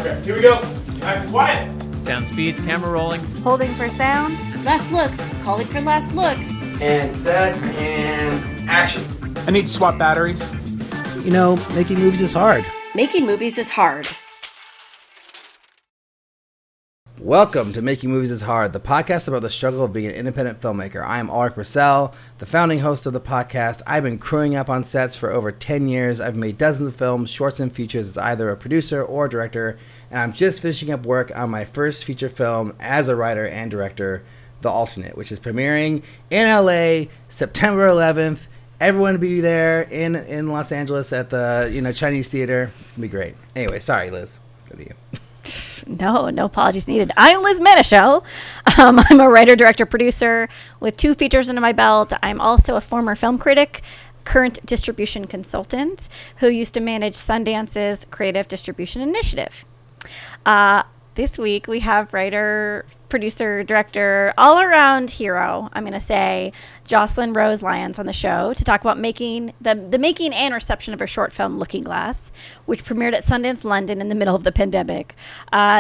Okay, here we go. Nice and quiet. Sound speeds, camera rolling. Holding for sound. Last looks. Calling for last looks. And set and action. I need to swap batteries. You know, making movies is hard. Making movies is hard. Welcome to Making Movies is Hard, the podcast about the struggle of being an independent filmmaker. I am Ulrich Purcell, the founding host of the podcast. I've been crewing up on sets for over 10 years. I've made dozens of films, shorts, and features as either a producer or director, and I'm just finishing up work on my first feature film as a writer and director, The Alternate, which is premiering in LA September 11th. Everyone will be there in Los Angeles at the Chinese theater. It's gonna be great. Anyway, sorry, Liz. Go to you. No apologies needed. I'm Liz Manischel. I'm a writer, director, producer with 2 features under my belt. I'm also a former film critic, current distribution consultant who used to manage Sundance's creative distribution initiative. This week we have writer, producer, director, all-around hero, I'm going to say, Joslyn Rose Lyons on the show to talk about the making and reception of her short film, Looking Glass, which premiered at Sundance, London in the middle of the pandemic.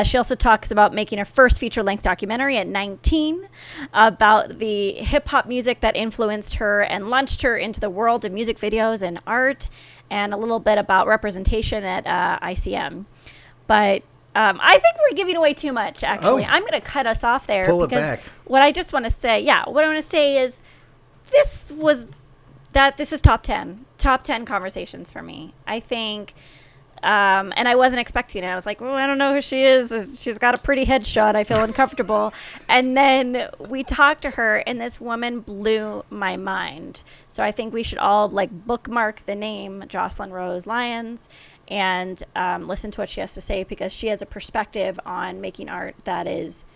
She also talks about making her first feature-length documentary at 19, about the hip-hop music that influenced her and launched her into the world of music videos and art, and a little bit about representation at ICM. But I think we're giving away too much, actually. I'm going to cut us off there. Pull because it back. what I just want to say, what I want to say is this is top 10 conversations for me. I think, and I wasn't expecting it. I was like, well, I don't know who she is. She's got a pretty headshot. I feel uncomfortable. And then we talked to her, and this woman blew my mind. So I think we should all bookmark the name Joslyn Rose Lyons and listen to what she has to say, because she has a perspective on making art that is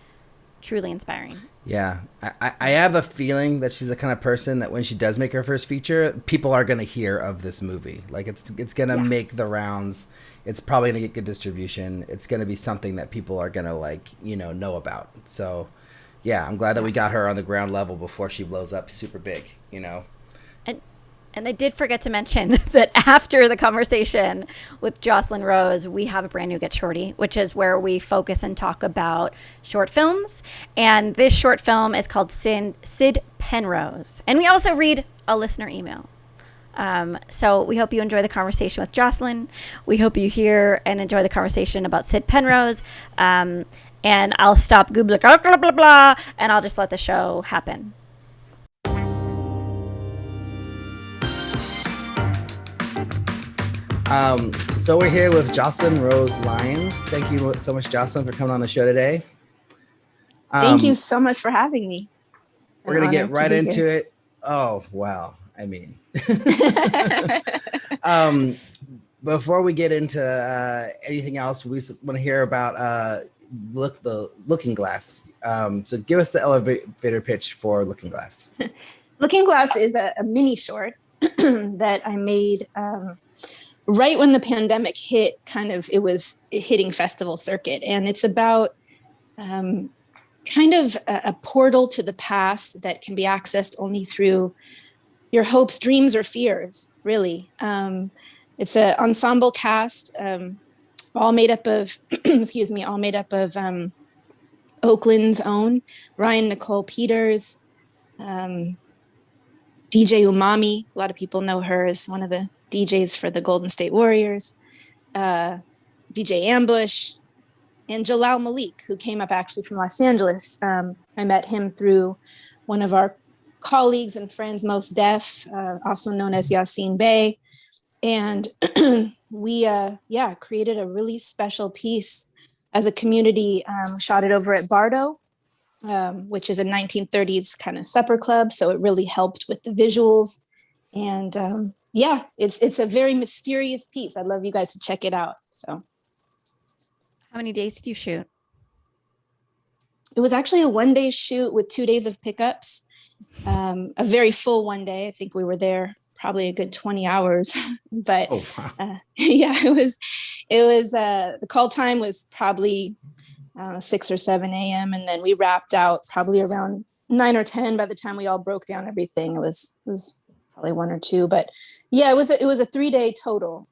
truly inspiring. Yeah, I have a feeling that she's the kind of person that when she does make her first feature, people are going to hear of this movie. Like it's going to make the rounds. It's probably going to get good distribution. It's going to be something that people are going to know about. So yeah, I'm glad that we got her on the ground level before she blows up super big, And I did forget to mention that after the conversation with Joslyn Rose, we have a brand new Get Shorty, which is where we focus and talk about short films. And this short film is called Sid Penrose. And we also read a listener email. So we hope you enjoy the conversation with Joslyn. We hope you hear and enjoy the conversation about Sid Penrose. And I'll stop googling, blah, blah, blah, blah, and I'll just let the show happen. So we're here with Joslyn Rose Lyons. Thank you so much, Joslyn, for coming on the show today. Thank you so much for having me. We're going to get right into it. Oh, wow. I mean, before we get into anything else, we just want to hear about the Looking Glass. So give us the elevator pitch for Looking Glass. Looking Glass is a mini short that I made right when the pandemic hit. It was hitting festival circuit, and it's about kind of a portal to the past that can be accessed only through your hopes, dreams, or fears, really. It's an ensemble cast, all made up of Oakland's own Ryan Nicole Peters, DJ Umami. A lot of people know her as one of the DJs for the Golden State Warriors, DJ Ambush, and Jalal Malik, who came up actually from Los Angeles. I met him through one of our colleagues and friends, Most Def, also known as Yassine Bey. And we created a really special piece as a community. Shot it over at Bardo, which is a 1930s kind of supper club. So it really helped with the visuals. And it's a very mysterious piece. I'd love you guys to check it out. So, How many days did you shoot? It was actually a 1-day shoot with 2 days of pickups. A very full 1 day. I think we were there probably a good 20 hours. But it was the call time was probably 6 or 7 a.m. And then we wrapped out probably around 9 or 10 by the time we all broke down everything. It was probably 1 or 2. But yeah, it was a 3-day total.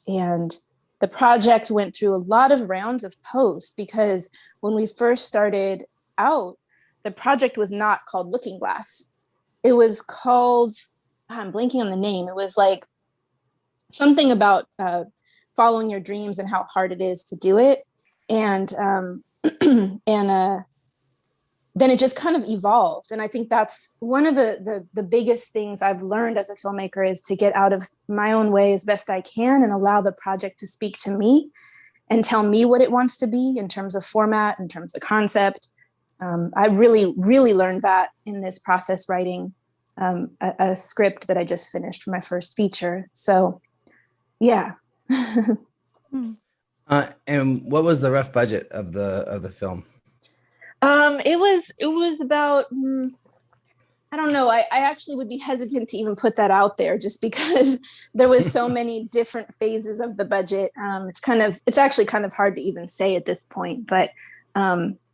And The project went through a lot of rounds of post because when we first started out, the project was not called Looking Glass. It was called, I'm blanking on the name. It was like something about following your dreams and how hard it is to do it. And then it just kind of evolved. And I think that's one of the biggest things I've learned as a filmmaker is to get out of my own way as best I can and allow the project to speak to me and tell me what it wants to be in terms of format, in terms of concept. I really, really learned that in this process writing a script that I just finished for my first feature. So, yeah. And what was the rough budget of the film? It was about, I don't know. I actually would be hesitant to even put that out there just because there was so many different phases of the budget. It's actually kind of hard to even say at this point, but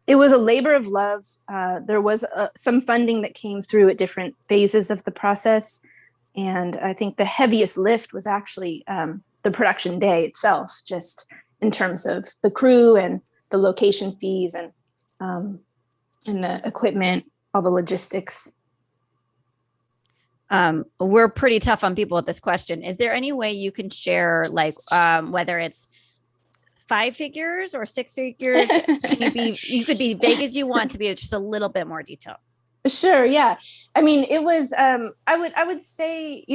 it was a labor of love. There was some funding that came through at different phases of the process. And I think the heaviest lift was actually the production day itself, just in terms of the crew and the location fees and the equipment, all the logistics. We're pretty tough on people with this question. Is there any way you can share, like, whether it's 5 figures or 6 figures? You could be vague as you want to be, just a little bit more detail. Sure. Yeah. I mean, it was, I would say,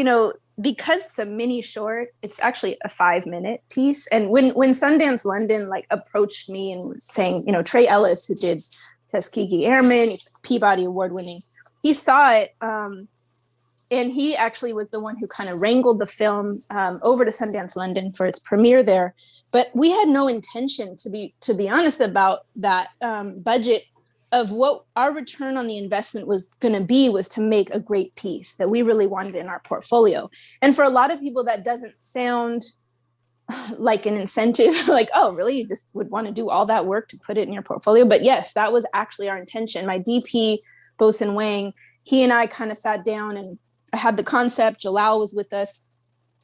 because it's a mini short, it's actually a 5-minute piece. And when Sundance London approached me and was saying, Trey Ellis, who did Tuskegee Airmen, he's Peabody Award winning, he saw it. And he actually was the one who kind of wrangled the film over to Sundance London for its premiere there. But we had no intention, to be honest, about that budget of what our return on the investment was going to be, was to make a great piece that we really wanted in our portfolio. And for a lot of people, that doesn't sound like an incentive, like, oh, really? You just would want to do all that work to put it in your portfolio? But yes, that was actually our intention. My DP, Bosun Wang, he and I kind of sat down and I had the concept. Jalal was with us.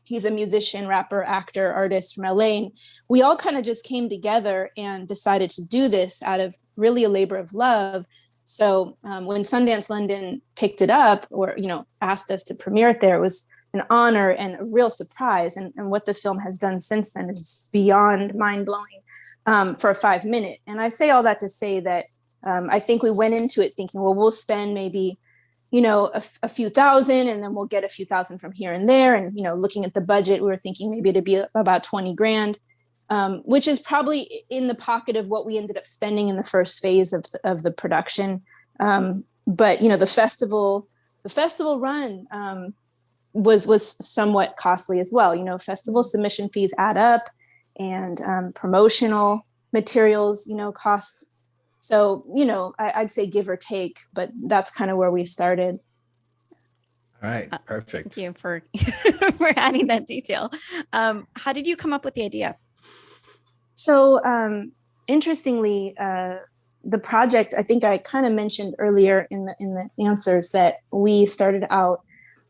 He's a musician, rapper, actor, artist from LA. And we all kind of just came together and decided to do this out of really a labor of love. So when Sundance London picked it up or, asked us to premiere it there, it was an honor and a real surprise. And what the film has done since then is beyond mind-blowing for a 5-minute. And I say all that to say that I think we went into it thinking, well, we'll spend maybe a few thousand, and then we'll get a few thousand from here and there. And, looking at the budget, we were thinking maybe it'd be about 20 grand, which is probably in the pocket of what we ended up spending in the first phase of the production. But, the festival run was somewhat costly as well. Festival submission fees add up, and promotional materials, cost. So, I'd say give or take, but that's kind of where we started. All right. Perfect. Thank you for for adding that detail. How did you come up with the idea? So, interestingly, the project, I think I kind of mentioned earlier in the answers that we started out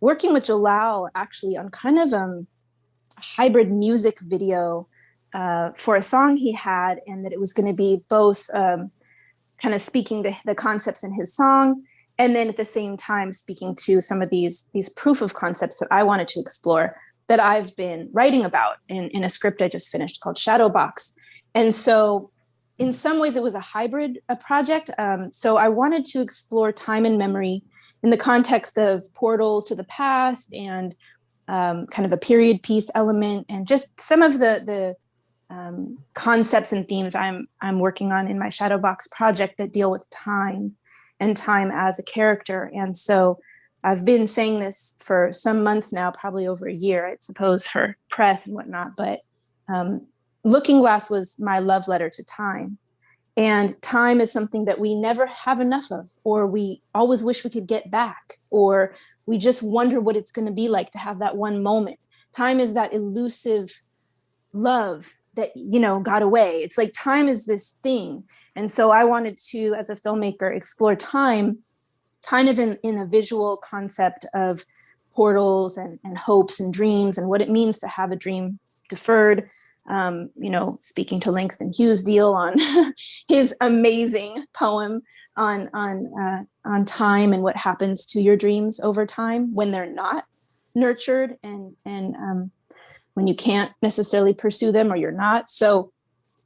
working with Jalal actually on kind of a hybrid music video for a song he had, and that it was going to be both kind of speaking to the concepts in his song, and then at the same time speaking to some of these proof of concepts that I wanted to explore that I've been writing about in a script I just finished called Shadowbox. And so in some ways it was a hybrid project. So I wanted to explore time and memory in the context of portals to the past and kind of a period piece element, and just some of the concepts and themes I'm working on in my Shadowbox project that deal with time and time as a character. And so I've been saying this for some months now, probably over a year, I suppose, for press and whatnot. But Looking Glass was my love letter to time. And time is something that we never have enough of, or we always wish we could get back, or we just wonder what it's going to be like to have that one moment. Time is that elusive love that, got away. It's like time is this thing. And so I wanted to, as a filmmaker, explore time kind of in a visual concept of portals and hopes and dreams and what it means to have a dream deferred, Speaking to Langston Hughes' deal on his amazing poem on time and what happens to your dreams over time when they're not nurtured and when you can't necessarily pursue them or you're not. So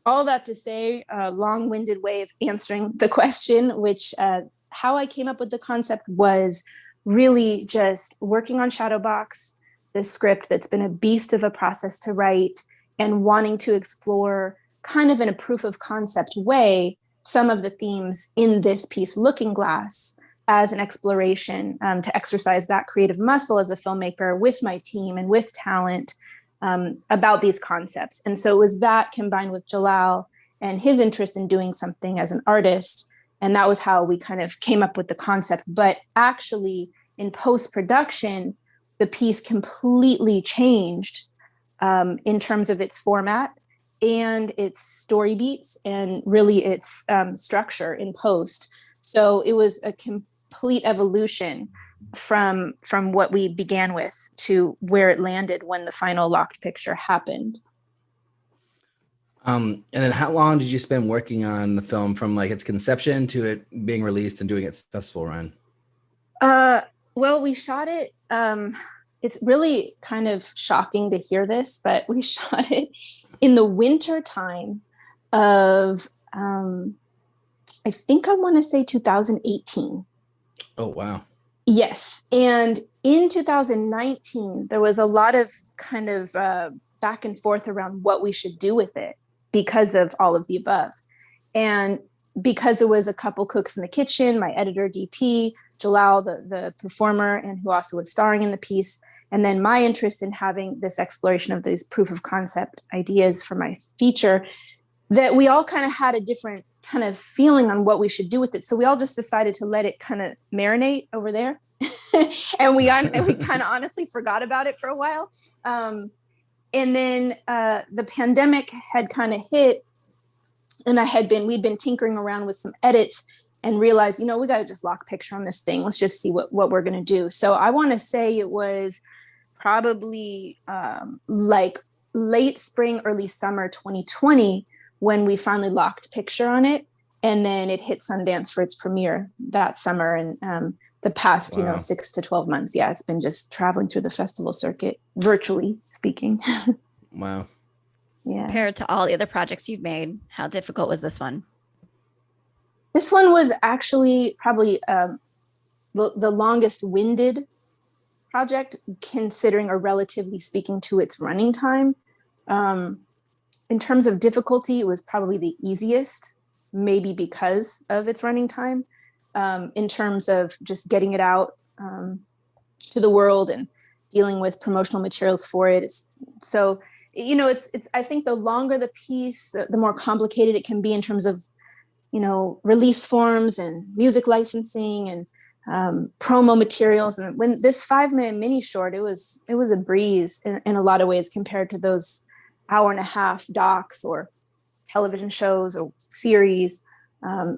all that to say, a long-winded way of answering the question, which how I came up with the concept was really just working on Shadowbox, the script that's been a beast of a process to write, and wanting to explore kind of in a proof of concept way some of the themes in this piece, Looking Glass, as an exploration to exercise that creative muscle as a filmmaker with my team and with talent about these concepts. And so it was that combined with Jalal and his interest in doing something as an artist. And that was how we kind of came up with the concept. But actually in post-production, the piece completely changed in terms of its format and its story beats and really its structure in post. So it was a complete evolution from what we began with to where it landed when the final locked picture happened. And then how long did you spend working on the film from like its conception to it being released and doing its festival run? Well, we shot it. It's really kind of shocking to hear this, but we shot it in the winter time of, I think I want to say 2018. Oh, wow. Yes. And in 2019, there was a lot of kind of back and forth around what we should do with it because of all of the above. And because there was a couple cooks in the kitchen, my editor, DP, Jalal, the performer, and who also was starring in the piece, and then my interest in having this exploration of these proof of concept ideas for my feature, that we all kind of had a different kind of feeling on what we should do with it. So we all just decided to let it kind of marinate over there. and we kind of honestly forgot about it for a while. And then the pandemic had kind of hit, and we'd been tinkering around with some edits and realized, we got to just lock picture on this thing. Let's just see what we're going to do. So I want to say it was probably like late spring, early summer 2020 when we finally locked picture on it. And then it hit Sundance for its premiere that summer. And the past, Wow. 6 to 12 months. Yeah, it's been just traveling through the festival circuit, virtually speaking. Wow. Yeah. Compared to all the other projects you've made, how difficult was this one? This one was actually probably the longest winded project, considering or relatively speaking to its running time. In terms of difficulty, it was probably the easiest, maybe because of its running time. In terms of just getting it out to the world and dealing with promotional materials for it. It's I think the longer the piece, the more complicated it can be in terms of, release forms and music licensing and promo materials. And when this 5-minute mini short, it was a breeze in a lot of ways compared to those 1.5 docs or television shows or series.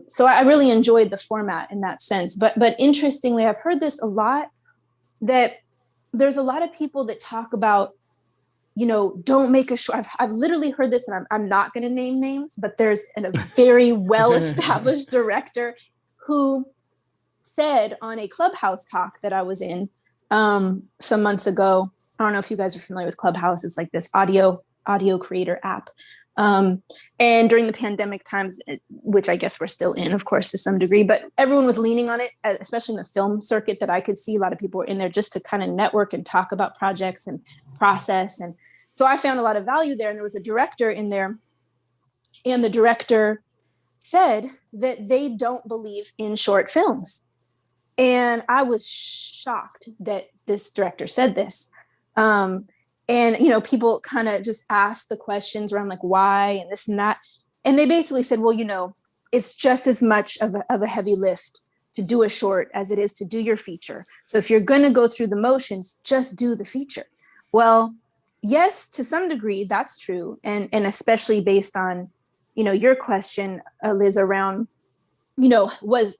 So I really enjoyed the format in that sense. But interestingly, I've heard this a lot, that there's a lot of people that talk about, don't make a short. I've literally heard this, and I'm not going to name names, but there's a very well-established director who said on a Clubhouse talk that I was in some months ago. I don't know if you guys are familiar with Clubhouse. It's like this audio creator app. And during the pandemic times, which I guess we're still in, of course, to some degree, but everyone was leaning on it, especially in the film circuit that I could see. A lot of people were in there just to kind of network and talk about projects and process. And so I found a lot of value there. And there was a director in there, and the director said that they don't believe in short films. And I was shocked that this director said this. And, people kind of just asked the questions around like why and this and that. And they basically said, well, it's just as much of a heavy lift to do a short as it is to do your feature. So if you're going to go through the motions, just do the feature. Well, yes, to some degree, that's true. And especially based on, your question, Liz, around,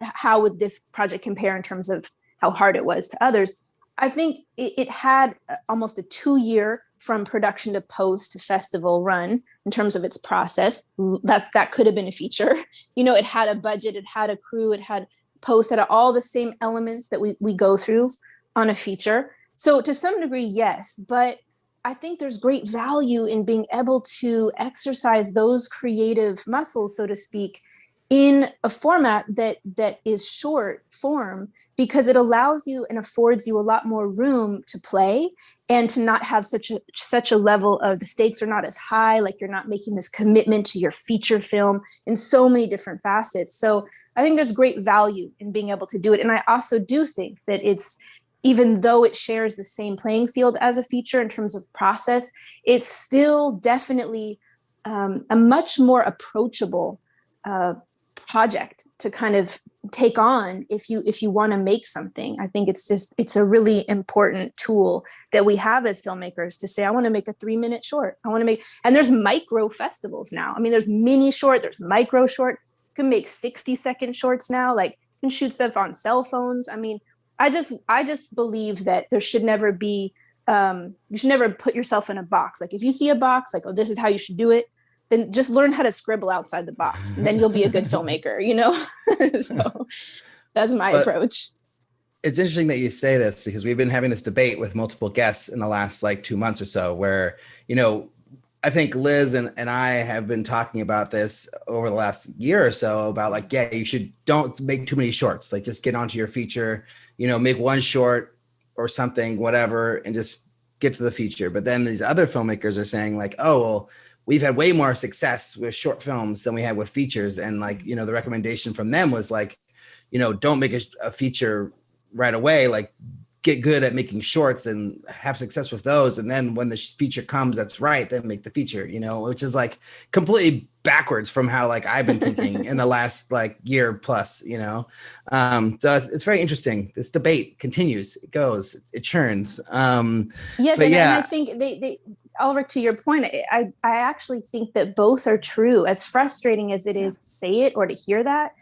how would this project compare in terms of how hard it was to others? I think it had almost a 2-year from production to post to festival run in terms of its process. That could have been a feature. It had a budget, it had a crew, it had post, it had all the same elements that we go through on a feature. So to some degree, yes, but I think there's great value in being able to exercise those creative muscles, so to speak, in a format that is short form, because it allows you and affords you a lot more room to play and to not have such a level of, the stakes are not as high, like you're not making this commitment to your feature film in so many different facets. So I think there's great value in being able to do it. And I also do think that it's, even though it shares the same playing field as a feature in terms of process, it's still definitely a much more approachable project to kind of take on if you want to make something. I think it's a really important tool that we have as filmmakers to say, I want to make a 3-minute short. And there's micro festivals now. I mean, there's mini short, there's micro short. You can make 60-second shorts now, like you can shoot stuff on cell phones. I mean, I just believe that there should never be, you should never put yourself in a box. Like if you see a box, like, oh, this is how you should do it, then just learn how to scribble outside the box, and then you'll be a good filmmaker, So that's my approach. It's interesting that you say this, because we've been having this debate with multiple guests in the last 2 months or so, where, I think Liz and I have been talking about this over the last year or so about don't make too many shorts, just get onto your feature, make one short or something, whatever, and just get to the feature. But then these other filmmakers are saying oh, well, we've had way more success with short films than we had with features. And the recommendation from them was don't make a feature right away, get good at making shorts and have success with those. And then when the feature comes, that's right, then make the feature, which is completely backwards from how I've been thinking in the last year plus, So it's very interesting. This debate continues, it goes, it churns. Yes. And I think they Ulrich, to your point, I actually think that both are true. As frustrating as it is to say it or to hear that,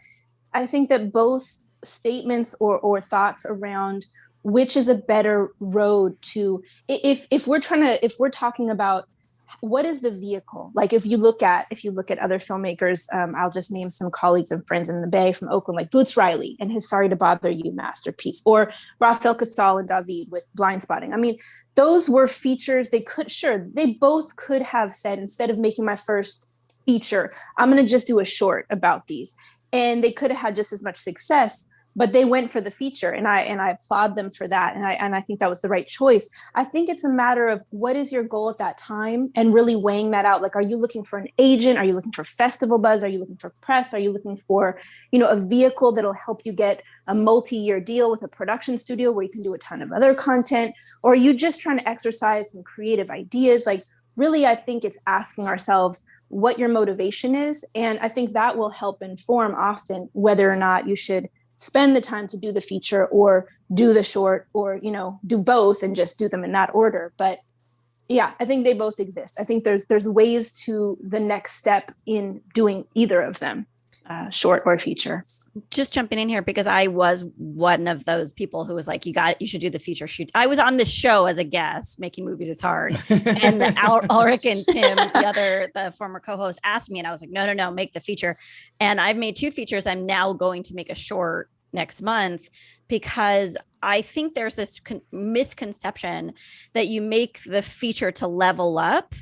I think that both statements or thoughts around which is a better road to, if we're talking about what is the vehicle, if you look at other filmmakers, I'll just name some colleagues and friends in the Bay from Oakland, like Boots Riley and his Sorry to Bother You masterpiece, or Rafael Casal and David with Blind Spotting. I mean, those were features. They both could have said, instead of making my first feature, I'm going to just do a short about these, and they could have had just as much success. But they went for the feature, and I applaud them for that. And I think that was the right choice. I think it's a matter of what is your goal at that time, and really weighing that out. Are you looking for an agent? Are you looking for festival buzz? Are you looking for press? Are you looking for, a vehicle that'll help you get a multi-year deal with a production studio where you can do a ton of other content? Or are you just trying to exercise some creative ideas? Really, I think it's asking ourselves what your motivation is. And I think that will help inform often whether or not you should spend the time to do the feature or do the short, or, do both and just do them in that order. But yeah, I think they both exist. I think there's ways to the next step in doing either of them, short or feature. Just jumping in here, because I was one of those people who was like, you should do the feature shoot. I was on this show as a guest, Making Movies is Hard. And Ulrich and Tim, the former co-host, asked me, and I was like, no, make the feature. And I've made 2 features. I'm now going to make a short next month, because I think there's this misconception that you make the feature to level up.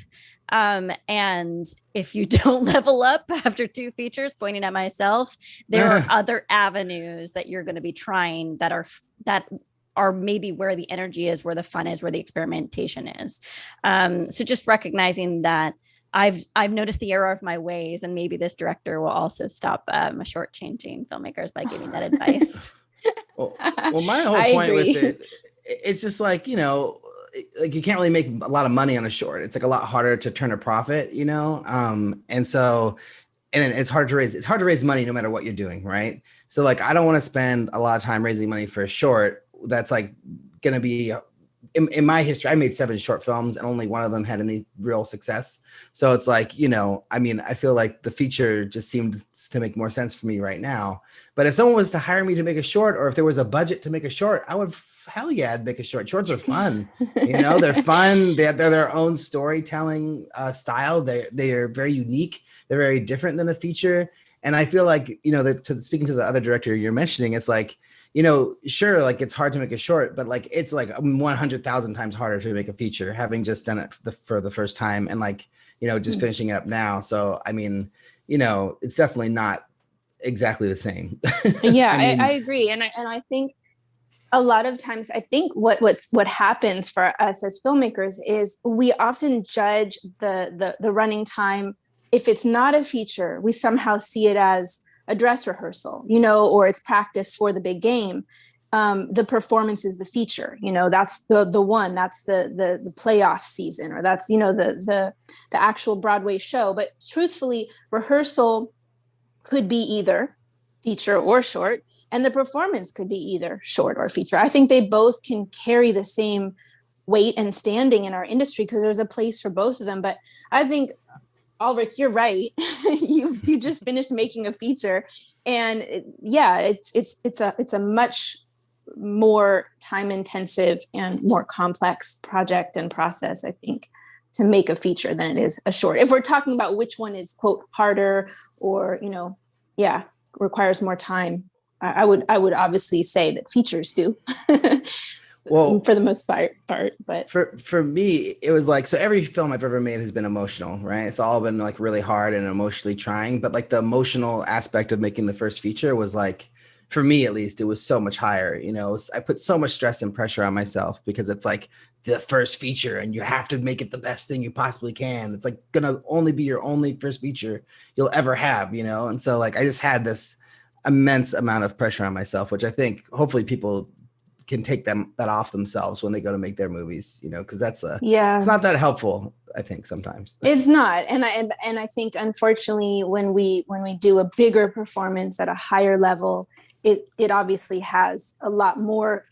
And if you don't level up after 2 features, pointing at myself, there are other avenues that you're going to be trying that are maybe where the energy is, where the fun is, where the experimentation is. So just recognizing that I've noticed the error of my ways, and maybe this director will also stop shortchanging filmmakers by giving that advice. Well, my whole point with it, it's just you can't really make a lot of money on a short. It's a lot harder to turn a profit, and it's hard to raise money no matter what you're doing, right? So I don't want to spend a lot of time raising money for a short that's going to be in my history, I made 7 short films and only one of them had any real success. So it's like, I mean, I feel like the feature just seemed to make more sense for me right now. But if someone was to hire me to make a short, or if there was a budget to make a short, I would, hell yeah, I'd make a short. Shorts are fun. They're fun. They're their own storytelling style. They are very unique. They're very different than a feature. And I feel like, speaking to the other director you're mentioning, it's like, sure, like it's hard to make a short, but like it's like 100,000 times harder to make a feature, having just done it for the first time and like, just finishing it up now. So, I mean, it's definitely not exactly the same. Yeah, I agree. And I think a lot of times, I think what happens for us as filmmakers is we often judge the running time. If it's not a feature, we somehow see it as a dress rehearsal, or it's practice for the big game. The performance is the feature, that's the one, that's the playoff season, or that's, the actual Broadway show. But truthfully, rehearsal could be either feature or short, and the performance could be either short or feature. I think they both can carry the same weight and standing in our industry because there's a place for both of them. But I think, Ulrich, you're right. you just finished making a feature, and it's a much more time intensive and more complex project and process, I think, to make a feature than it is a short. If we're talking about which one is quote harder or requires more time, I would obviously say that features do. Well, for the most part, but for me, it was like, so every film I've ever made has been emotional, right? It's all been like really hard and emotionally trying, but like the emotional aspect of making the first feature was like, for me at least, it was so much higher. I put so much stress and pressure on myself because it's like the first feature and you have to make it the best thing you possibly can. It's like gonna only be your only first feature you'll ever have, and so like I just had this immense amount of pressure on myself, which I think hopefully people can take that off themselves when they go to make their movies, because that's it's not that helpful, I think, sometimes. It's not. And I think, unfortunately, when we do a bigger performance at a higher level, it obviously has a lot more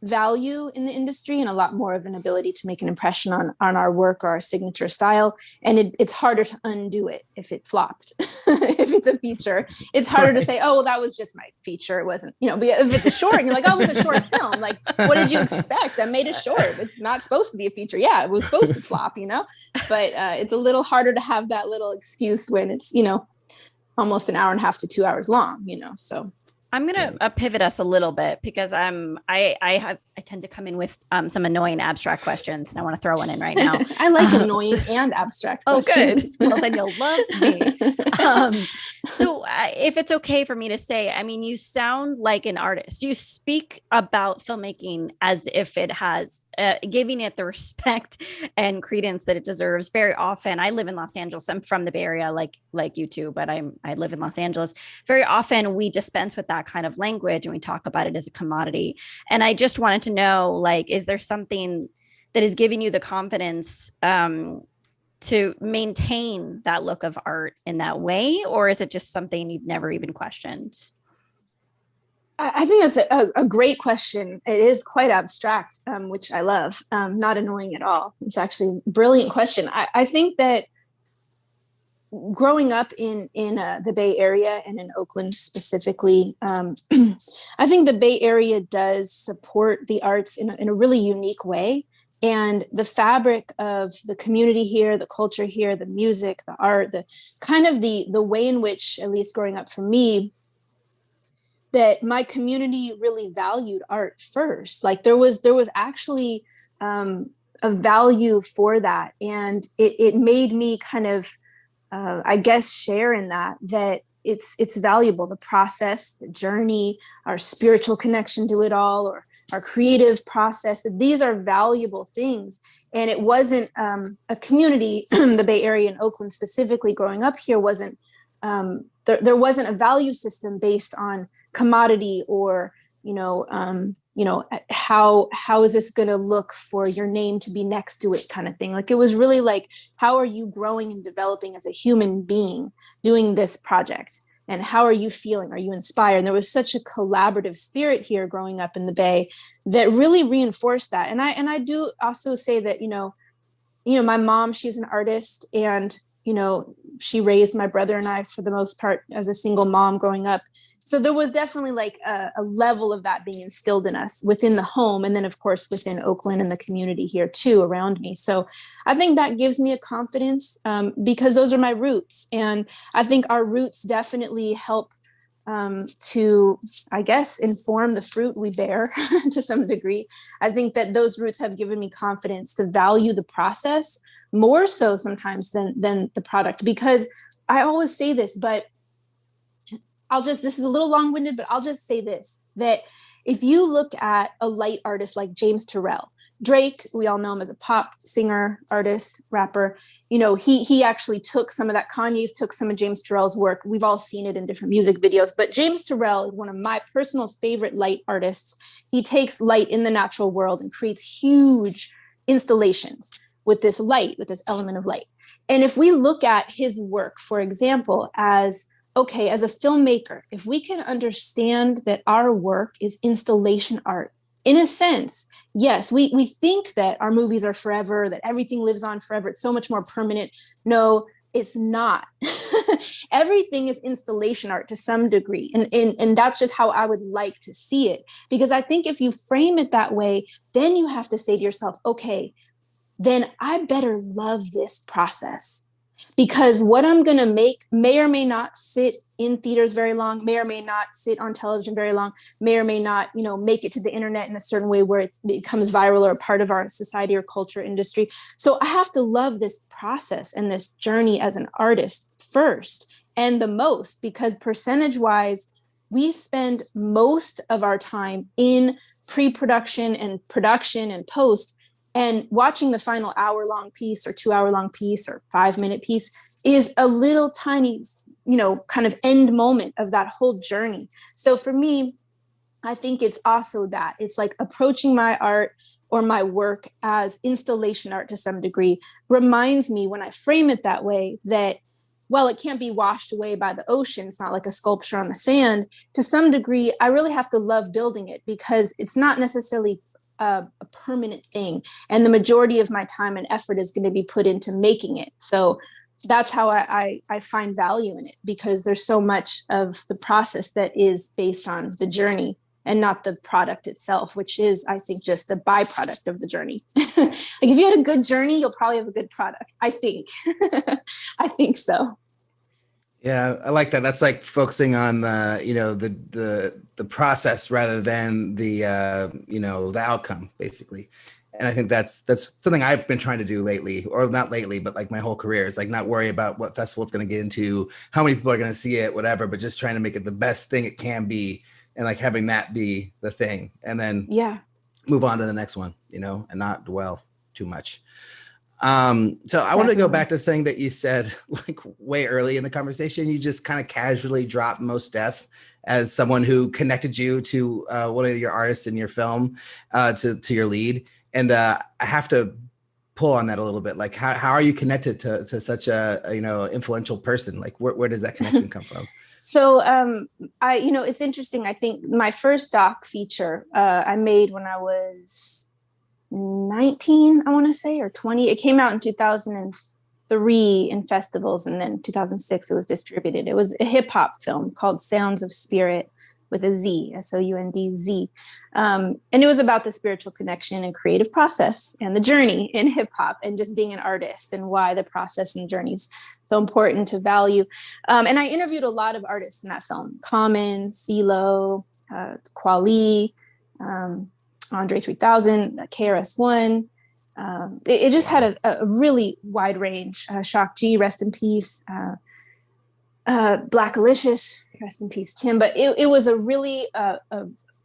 value in the industry and a lot more of an ability to make an impression on our work or our signature style. And it's harder to undo it if it flopped. If it's a feature, it's harder to say, oh, well, that was just my feature. It wasn't, but if it's a short and you're like, oh, it was a short film. Like, what did you expect? I made a short. It's not supposed to be a feature. Yeah, it was supposed to flop, but it's a little harder to have that little excuse when it's, almost an hour and a half to 2 hours long, so. I'm going to pivot us a little bit because I tend to come in with some annoying abstract questions, and I want to throw one in right now. I like annoying and abstract questions. Oh, good. Well, then you'll love me. So if it's okay for me to say, I mean, you sound like an artist. You speak about filmmaking as if it has, giving it the respect and credence that it deserves. Very often, I live in Los Angeles. I'm from the Bay Area, like you too, but I live in Los Angeles. Very often, we dispense with that kind of language and we talk about it as a commodity. And I just wanted to know, like, is there something that is giving you the confidence to maintain that look of art in that way? Or is it just something you've never even questioned? I think that's a great question. It is quite abstract, which I love, not annoying at all. It's actually a brilliant question. I think that growing up in the Bay Area and in Oakland specifically, I think the Bay Area does support the arts in a really unique way. And the fabric of the community here, the culture here, the music, the art, the kind of the way in which, at least growing up for me, that my community really valued art first. Like there was actually a value for that. And it made me kind of, I guess, share in that it's valuable, the process, the journey, our spiritual connection to it all, or our creative process. These are valuable things. And it wasn't a community, the Bay Area and Oakland specifically, growing up here wasn't, there wasn't a value system based on commodity or, how is this going to look for your name to be next to it kind of thing. Like, it was really like, how are you growing and developing as a human being doing this project? And how are you feeling? Are you inspired? And there was such a collaborative spirit here growing up in the Bay that really reinforced that. And I do also say that, my mom, she's an artist, and, she raised my brother and I for the most part as a single mom growing up. So there was definitely like a level of that being instilled in us within the home. And then of course, within Oakland and the community here too, around me. So I think that gives me a confidence because those are my roots. And I think our roots definitely help to, I guess, inform the fruit we bear to some degree. I think that those roots have given me confidence to value the process more so sometimes than the product, because I always say this, but this is a little long-winded, but I'll just say this, that if you look at a light artist like James Turrell, Drake, we all know him as a pop singer, artist, rapper, he actually took some of that. Kanye's took some of James Turrell's work. We've all seen it in different music videos, but James Turrell is one of my personal favorite light artists. He takes light in the natural world and creates huge installations with this light, with this element of light. And if we look at his work, for example, as a filmmaker, if we can understand that our work is installation art, in a sense, yes, we think that our movies are forever, that everything lives on forever. It's so much more permanent. No, it's not. Everything is installation art to some degree. And that's just how I would like to see it. Because I think if you frame it that way, then you have to say to yourself, okay, then I better love this process. Because what I'm going to make may or may not sit in theaters very long, may or may not sit on television very long, may or may not, make it to the internet in a certain way where it becomes viral or a part of our society or culture industry. So I have to love this process and this journey as an artist first and the most, because percentage wise, we spend most of our time in pre-production and production and post. And watching the final hour-long piece or 2-hour-long piece or 5-minute piece is a little tiny, kind of end moment of that whole journey. So for me, I think it's also that it's like approaching my art or my work as installation art to some degree reminds me, when I frame it that way, that, well, it can't be washed away by the ocean. It's not like a sculpture on the sand. To some degree, I really have to love building it, because it's not necessarily a permanent thing. And the majority of my time and effort is going to be put into making it. So that's how I find value in it, because there's so much of the process that is based on the journey and not the product itself, which is, I think, just a byproduct of the journey. Like if you had a good journey, you'll probably have a good product. I think. I think so. Yeah, I like that. That's like focusing on the process rather than the outcome, basically. And I think that's something I've been trying to do lately, or not lately, but like my whole career, is like not worry about what festival it's going to get into, how many people are going to see it, whatever, but just trying to make it the best thing it can be, and like having that be the thing, and then move on to the next one, and not dwell too much. So I want to go back to something that you said like way early in the conversation. You just kind of casually dropped Mos Def as someone who connected you to one of your artists in your film, to your lead. And I have to pull on that a little bit. Like how are you connected to such a influential person? Like where does that connection come from? So it's interesting. I think my first doc feature I made when I was 19, I want to say, or 20. It came out in 2003 in festivals, and then 2006 it was distributed. It was a hip hop film called Sounds of Spirit, with a Z, SOUNDZ. And it was about the spiritual connection and creative process and the journey in hip hop and just being an artist, and why the process and journey is so important to value. And I interviewed a lot of artists in that film: Common, CeeLo, Kweli, Andre 3000, KRS-One. It just had a really wide range. Shock G, rest in peace. Black Alicious, rest in peace, Tim. But it was a really a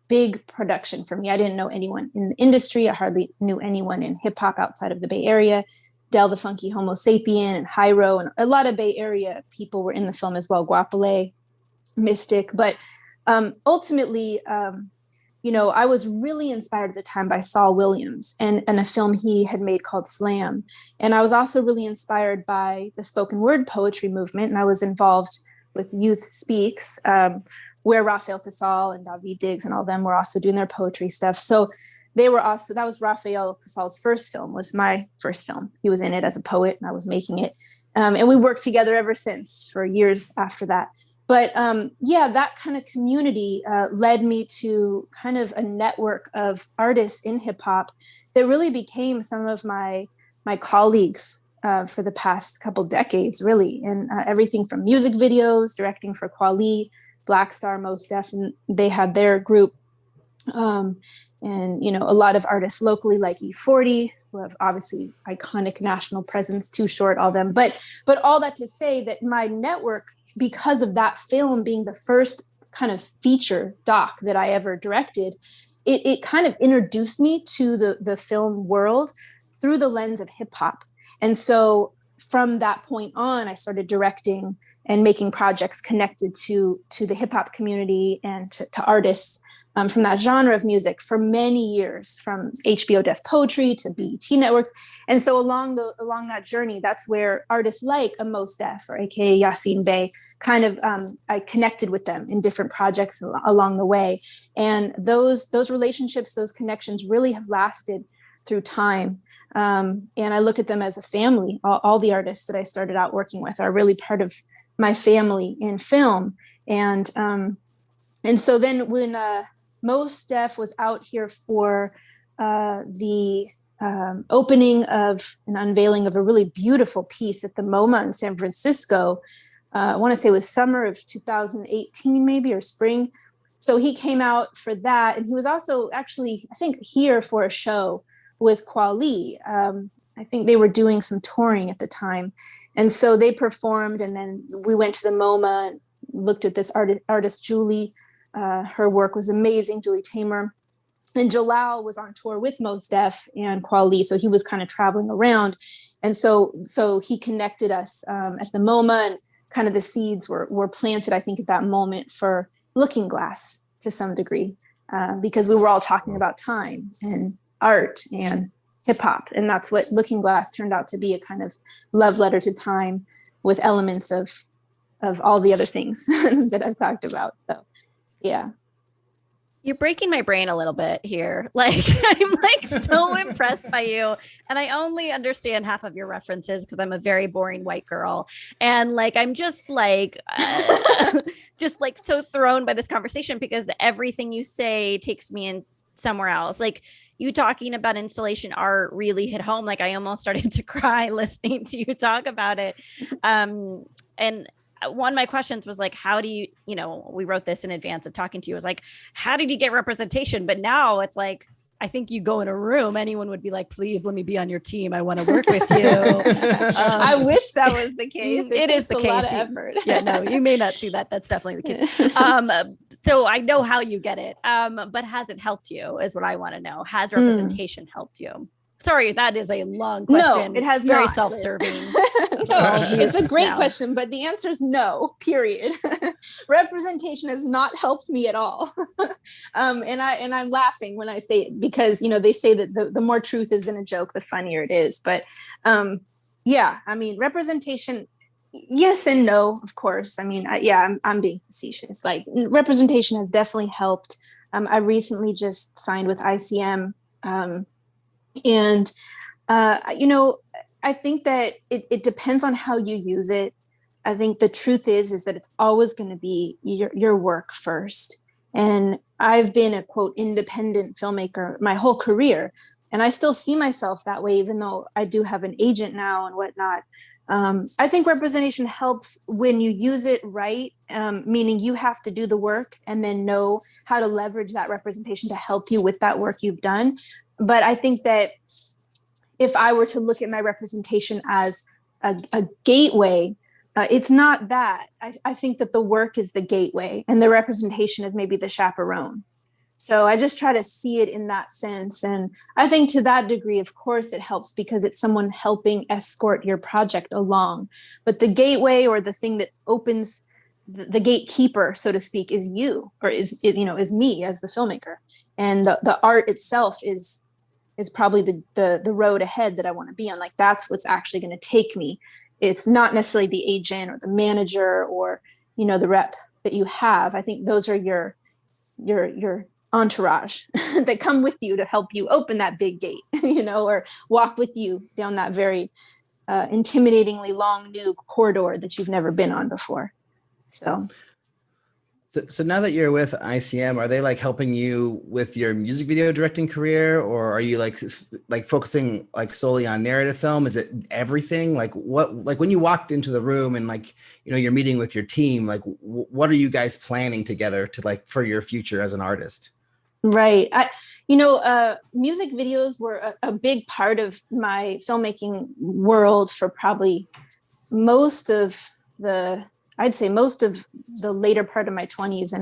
big production for me. I didn't know anyone in the industry. I hardly knew anyone in hip hop outside of the Bay Area. Del the Funky Homo Sapien and Hyro, and a lot of Bay Area people were in the film as well. Guapale, Mystic. But ultimately, I was really inspired at the time by Saul Williams and a film he had made called Slam. And I was also really inspired by the spoken word poetry movement. And I was involved with Youth Speaks, where Raphael Casal and David Diggs and all them were also doing their poetry stuff. So they were also, that was Raphael Casal's first film, was my first film. He was in it as a poet and I was making it. And we worked together ever since for years after that. But that kind of community led me to kind of a network of artists in hip hop that really became some of my colleagues for the past couple decades, really. And everything from music videos, directing for Kweli, Black Star, Mos Def, and they had their group. And, a lot of artists locally like E40, who have obviously iconic national presence, Too Short, all them. But all that to say that my network, because of that film being the first kind of feature doc that I ever directed, it kind of introduced me to the film world through the lens of hip hop. And so from that point on, I started directing and making projects connected to the hip hop community and to artists from that genre of music for many years, from HBO Def Poetry to BET Networks. And so along that journey, that's where artists like a Mos Def or AKA Yasin Bey, kind of, I connected with them in different projects along the way. And those relationships, those connections really have lasted through time. And I look at them as a family. All the artists that I started out working with are really part of my family in film. And so then when Mos Def was out here for the opening of an unveiling of a really beautiful piece at the MoMA in San Francisco. I want to say it was summer of 2018, maybe, or spring. So he came out for that. And he was also actually, I think, here for a show with Kweli. I think they were doing some touring at the time. And so they performed, and then we went to the MoMA and looked at this artist Julie. Her work was amazing, Julie Tamer. And Jalal was on tour with Mos Def and Kweli, so he was kind of traveling around. And so he connected us at the MoMA, and kind of the seeds were planted, I think, at that moment for Looking Glass to some degree, because we were all talking about time and art and hip hop. And that's what Looking Glass turned out to be, a kind of love letter to time with elements of all the other things that I've talked about. So, yeah. You're breaking my brain a little bit here. Like, I'm like so impressed by you. And I only understand half of your references because I'm a very boring white girl. And like, I'm just like, so thrown by this conversation because everything you say takes me in somewhere else. Like, you talking about installation art really hit home. Like, I almost started to cry listening to you talk about it. And one of my questions was like, how do you, we wrote this in advance of talking to you, was like, how did you get representation? But now it's like, I think you go in a room, anyone would be like, please let me be on your team. I want to work with you. I wish that was the case. It is the case. A lot of effort. Yeah, no, you may not see that. That's definitely the case. So I know how you get it. But has it helped you is what I want to know. Has representation helped you? Sorry, that is a long question. No, it has very not, self-serving. It's a great question, but the answer is no, period. Representation has not helped me at all. And I'm laughing when I say it because, they say that the more truth is in a joke, the funnier it is. But representation, yes and no, of course. I'm being facetious. Like, representation has definitely helped. I recently just signed with ICM. I think that it depends on how you use it. I think the truth is that it's always going to be your work first. And I've been a quote independent filmmaker my whole career, and I still see myself that way, even though I do have an agent now and whatnot. I think representation helps when you use it right, meaning you have to do the work and then know how to leverage that representation to help you with that work you've done. But I think that if I were to look at my representation as a gateway, it's not that. I think that the work is the gateway and the representation is maybe the chaperone. So I just try to see it in that sense. And I think to that degree, of course, it helps because it's someone helping escort your project along. But the gateway, or the thing that opens the gatekeeper, so to speak, is you, or is me as the filmmaker. And the art itself is probably the road ahead that I want to be on. Like, that's what's actually going to take me. It's not necessarily the agent or the manager or the rep that you have. I think those are your entourage that come with you to help you open that big gate, or walk with you down that very intimidatingly long new corridor that you've never been on before. So now that you're with ICM, are they like helping you with your music video directing career, or are you like focusing like solely on narrative film? Is it everything? Like when you walked into the room and like, you're meeting with your team, like what are you guys planning together to like for your future as an artist? Right. Music videos were a big part of my filmmaking world for probably most of the later part of my 20s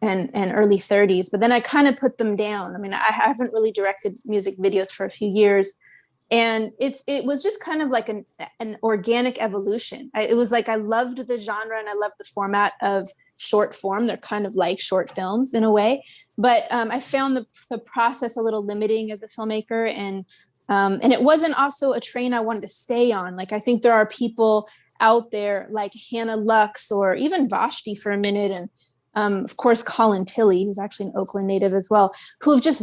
and early 30s. But then I kind of put them down. I mean, I haven't really directed music videos for a few years. And it was just kind of like an organic evolution. It was like I loved the genre and I loved the format of short form. They're kind of like short films in a way. But I found the process a little limiting as a filmmaker. And it wasn't also a train I wanted to stay on. Like, I think there are people out there like Hannah Lux or even Vashti for a minute, and of course Colin Tilley, who's actually an Oakland native as well, who have just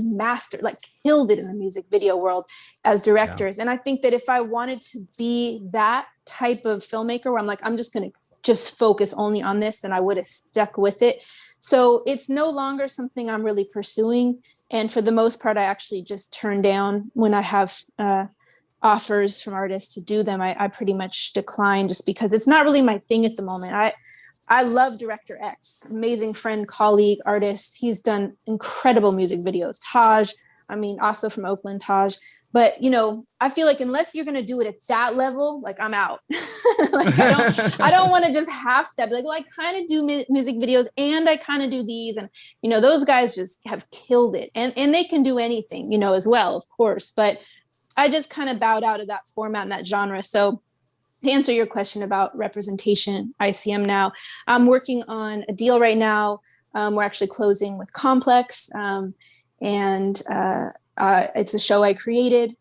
killed it in the music video world as directors. Yeah. And I think that if I wanted to be that type of filmmaker where I'm like, I'm just going to just focus only on this, then I would have stuck with it. So it's no longer something I'm really pursuing. And for the most part, I actually just turn down when I have offers from artists to do them. I pretty much decline just because it's not really my thing at the moment. I love Director X, amazing friend, colleague, artist. He's done incredible music videos. Taj, also from Oakland, Taj. But, I feel like unless you're going to do it at that level, like I'm out. Like I don't want to just half step. Like, well, I kind of do music videos and I kind of do these. And, those guys just have killed it. And they can do anything, as well, of course. But I just kind of bowed out of that format and that genre. So to answer your question about representation, ICM now, I'm working on a deal right now. We're actually closing with Complex. It's a show I created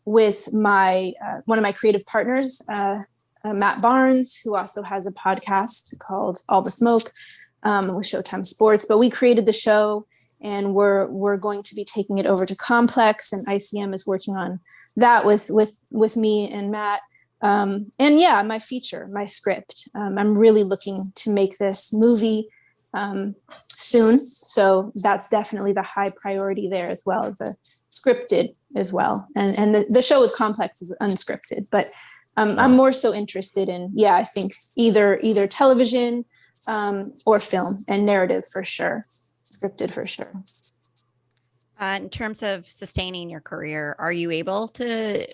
with one of my creative partners, Matt Barnes, who also has a podcast called All the Smoke with Showtime Sports. But we created the show. And we're going to be taking it over to Complex, and ICM is working on that with me and Matt. My feature, my script. I'm really looking to make this movie soon, so that's definitely the high priority there, as well as a scripted as well. And the show with Complex is unscripted, but I'm more so interested in I think either television or film, and narrative for sure. Scripted for sure. In terms of sustaining your career, are you able to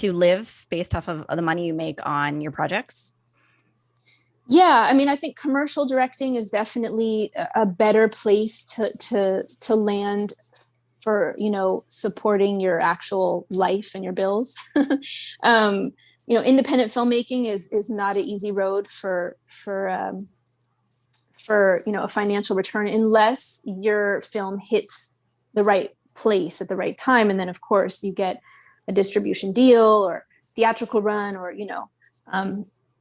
live based off of the money you make on your projects? Yeah, I think commercial directing is definitely a better place to land for, supporting your actual life and your bills. Independent filmmaking is not an easy road for a financial return unless your film hits the right place at the right time. And then of course you get a distribution deal or theatrical run, or,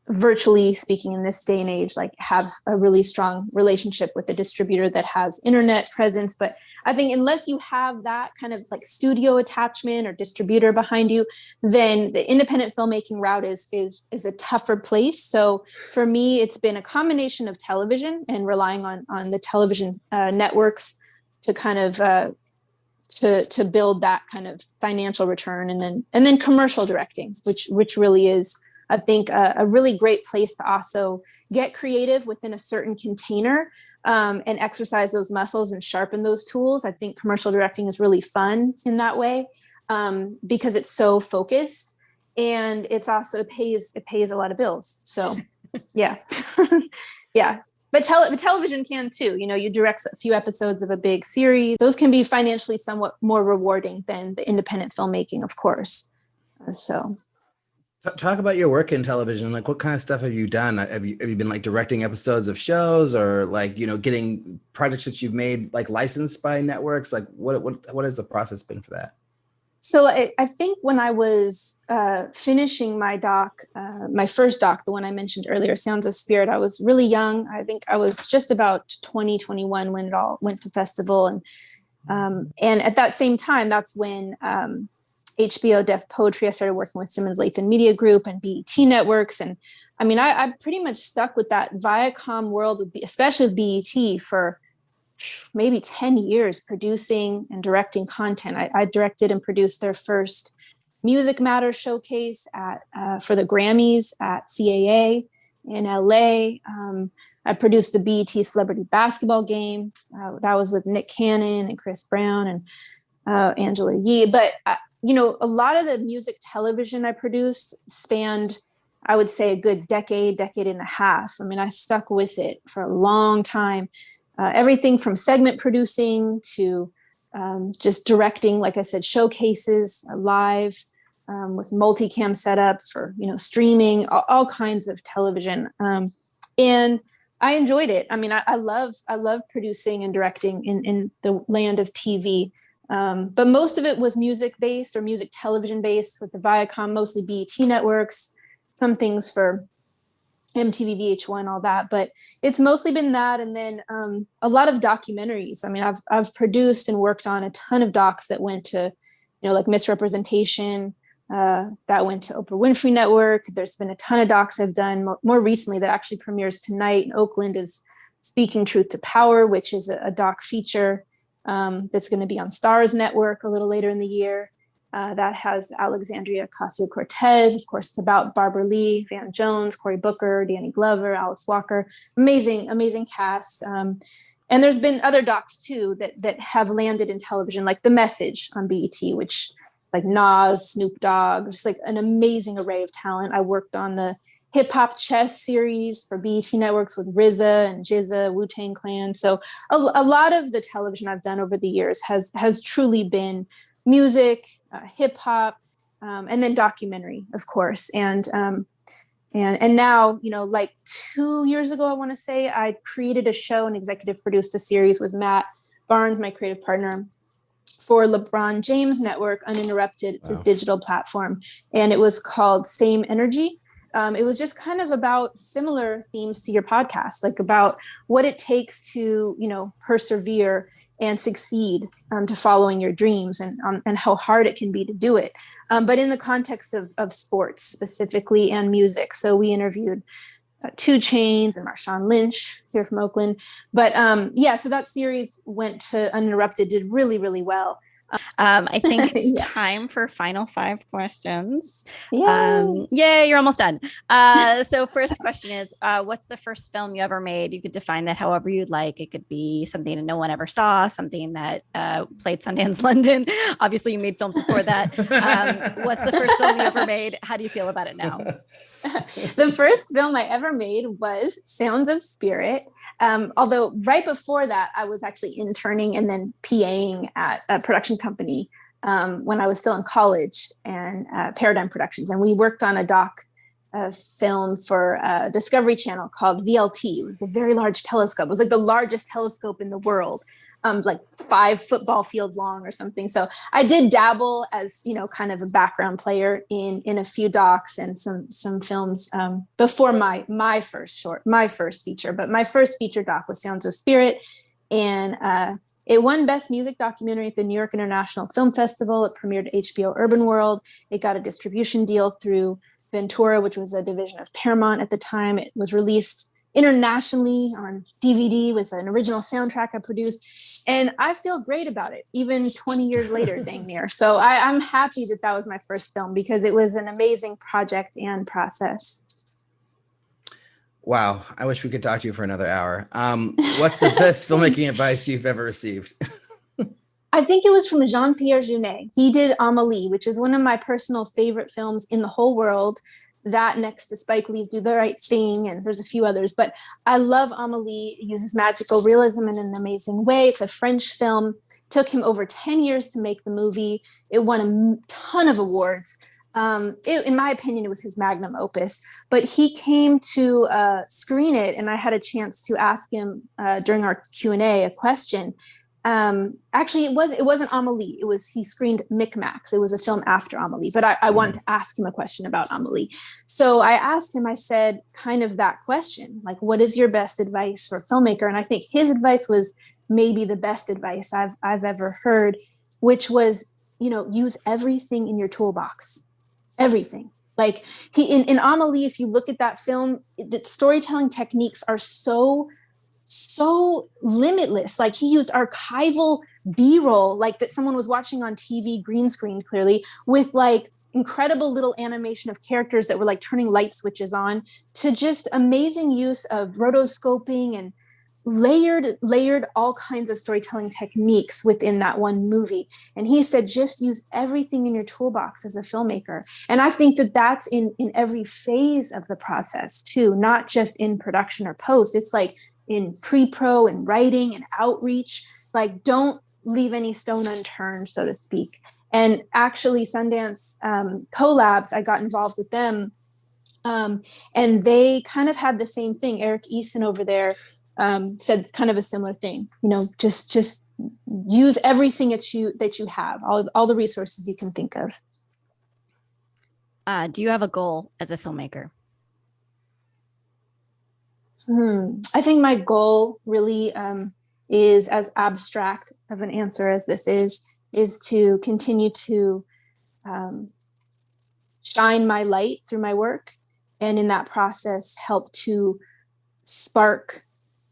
virtually speaking in this day and age, like have a really strong relationship with the distributor that has internet presence. But I think unless you have that kind of like studio attachment or distributor behind you, then the independent filmmaking route is a tougher place. So for me, it's been a combination of television and relying on the television networks to kind of to build that kind of financial return, and then commercial directing, which really is, I think, a really great place to also get creative within a certain container and exercise those muscles and sharpen those tools. I think commercial directing is really fun in that way because it's so focused, and it's also it pays a lot of bills. So yeah, yeah. But television can too. You direct a few episodes of a big series. Those can be financially somewhat more rewarding than the independent filmmaking, of course. So. Talk about your work in television. Like, what kind of stuff have you done? Have you been like directing episodes of shows, or like, getting projects that you've made like licensed by networks? Like, what has the process been for that? So I think when I was finishing my doc, my first doc, the one I mentioned earlier, Sounds of Spirit, I was really young. I think I was just about 21 when it all went to festival. And at that same time, that's when HBO Def Poetry, I started working with Simmons Lathan Media Group and BET Networks. And I mean, I pretty much stuck with that Viacom world, especially with BET, for maybe 10 years, producing and directing content. I directed and produced their first Music Matters showcase for the Grammys at CAA in LA. I produced the BET Celebrity Basketball Game. That was with Nick Cannon and Chris Brown and Angela Yee. But, a lot of the music television I produced spanned, I would say, a good decade and a half. I mean, I stuck with it for a long time. Everything from segment producing to just directing, like I said, showcases live with multicam setup for, streaming, all kinds of television. And I enjoyed it. I mean, I love producing and directing in the land of TV. But most of it was music based or music television based with the Viacom, mostly BET Networks, some things for MTV, VH1, all that, but it's mostly been that. And then a lot of documentaries. I mean, I've produced and worked on a ton of docs that went to, like Misrepresentation, that went to Oprah Winfrey Network. There's been a ton of docs I've done more recently that actually premieres tonight in Oakland is Speaking Truth to Power, which is a doc feature that's going to be on Stars Network a little later in the year. That has Alexandria Ocasio-Cortez. Of course, it's about Barbara Lee, Van Jones, Cory Booker, Danny Glover, Alice Walker. Amazing, amazing cast. And there's been other docs too that have landed in television, like The Message on BET, which is like Nas, Snoop Dogg, just like an amazing array of talent. I worked on the Hip Hop Chess series for BET Networks with RZA and GZA, Wu-Tang Clan. So a lot of the television I've done over the years has truly been music, hip hop, and then documentary, of course. And now, like 2 years ago, I want to say, I created a show and executive produced a series with Matt Barnes, my creative partner, for LeBron James Network, Uninterrupted. It's his digital platform. And it was called Same Energy. It was just kind of about similar themes to your podcast, like about what it takes to, persevere and succeed to following your dreams and how hard it can be to do it. But in the context of sports specifically and music. So we interviewed 2 Chainz and Marshawn Lynch here from Oakland. But so that series went to Uninterrupted, did really, really well. I think it's time for final 5 questions. Yay. Yay, you're almost done. So first question is, what's the first film you ever made? You could define that however you'd like. It could be something that no one ever saw, something that played Sundance London. Obviously, you made films before that. What's the first film you ever made? How do you feel about it now? The first film I ever made was Sounds of Spirit. Although right before that, I was actually interning and then PAing at a production company when I was still in college, and Paradigm Productions. And we worked on a doc film for Discovery Channel called VLT. It was a very large telescope. It was like the largest telescope in the world, like 5 football fields long or something. So I did dabble as, kind of a background player in a few docs and some films before my first feature. But my first feature doc was Sounds of Spirit. And it won Best Music Documentary at the New York International Film Festival. It premiered at HBO Urban World. It got a distribution deal through Ventura, which was a division of Paramount at the time. It was released internationally on DVD with an original soundtrack I produced. And I feel great about it, even 20 years later, dang near. So I'm happy that was my first film because it was an amazing project and process. Wow. I wish we could talk to you for another hour. What's the best filmmaking advice you've ever received? I think it was from Jean-Pierre Jeunet. He did Amélie, which is one of my personal favorite films in the whole world. That next to Spike Lee's Do the Right Thing, and there's a few others. But I love Amélie. It uses magical realism in an amazing way. It's a French film. It took him over 10 years to make the movie. It won a ton of awards. In my opinion, it was his magnum opus. But he came to screen it, and I had a chance to ask him during our Q&A a question. Actually, it wasn't Amelie. He screened Micmacs. It was a film after Amelie, but I wanted to ask him a question about Amelie. So I asked him, I said, kind of that question, like, what is your best advice for a filmmaker? And I think his advice was maybe the best advice I've ever heard, which was, use everything in your toolbox, everything. Like in Amelie, if you look at that film, the storytelling techniques are so limitless. Like he used archival B-roll, like that someone was watching on TV, green screen clearly, with like incredible little animation of characters that were like turning light switches on, to just amazing use of rotoscoping and layered all kinds of storytelling techniques within that one movie. And he said, just use everything in your toolbox as a filmmaker. And I think that that's in every phase of the process too, not just in production or post. It's like in pre-pro and writing and outreach, like don't leave any stone unturned, so to speak. And actually Sundance collabs, I got involved with them. And they kind of had the same thing. Eric Eason over there said kind of a similar thing, just use everything that you have, all the resources you can think of. Do you have a goal as a filmmaker? I think my goal really is as abstract of an answer as this is to continue to shine my light through my work, and in that process help to spark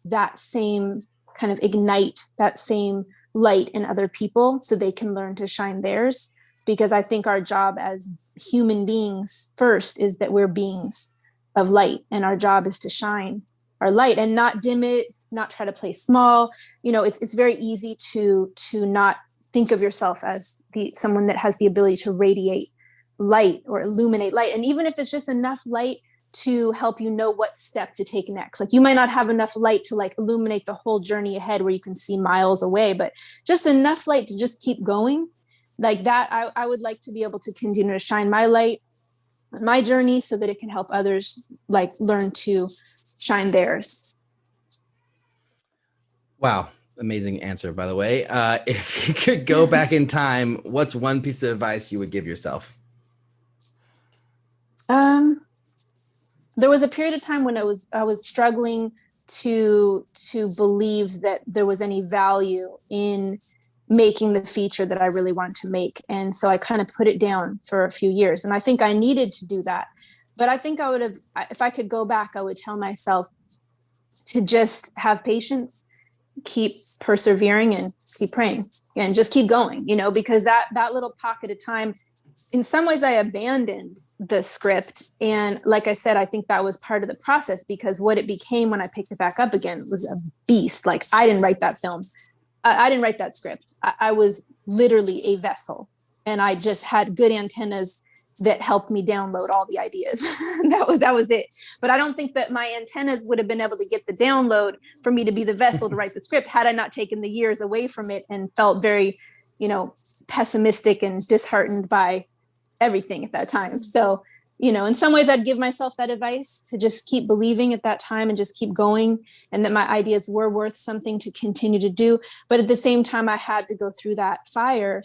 that same kind of ignite that same light in other people so they can learn to shine theirs. Because I think our job as human beings first is that we're beings of light, and our job is to shine our light and not dim it, not try to play small. It's very easy to not think of yourself as someone that has the ability to radiate light or illuminate light. And even if it's just enough light to help you know what step to take next. Like you might not have enough light to like illuminate the whole journey ahead where you can see miles away, but just enough light to just keep going. Like that, I would like to be able to continue to shine my light on my journey so that it can help others like learn to shine theirs. Wow. Amazing answer, by the way. If you could go back in time, what's one piece of advice you would give yourself? There was a period of time when I was struggling to believe that there was any value in making the feature that I really wanted to make. And so I kind of put it down for a few years. And I think I needed to do that. But I think I would have, if I could go back, I would tell myself to just have patience, keep persevering, and keep praying, and just keep going, because that little pocket of time, in some ways I abandoned the script. And like I said, I think that was part of the process, because what it became when I picked it back up again was a beast. Like I didn't write that film. I didn't write that script. I was literally a vessel, and I just had good antennas that helped me download all the ideas. that was it. But I don't think that my antennas would have been able to get the download for me to be the vessel to write the script had I not taken the years away from it and felt very, pessimistic and disheartened by everything at that time. So, in some ways I'd give myself that advice to just keep believing at that time and just keep going, and that my ideas were worth something to continue to do. But at the same time, I had to go through that fire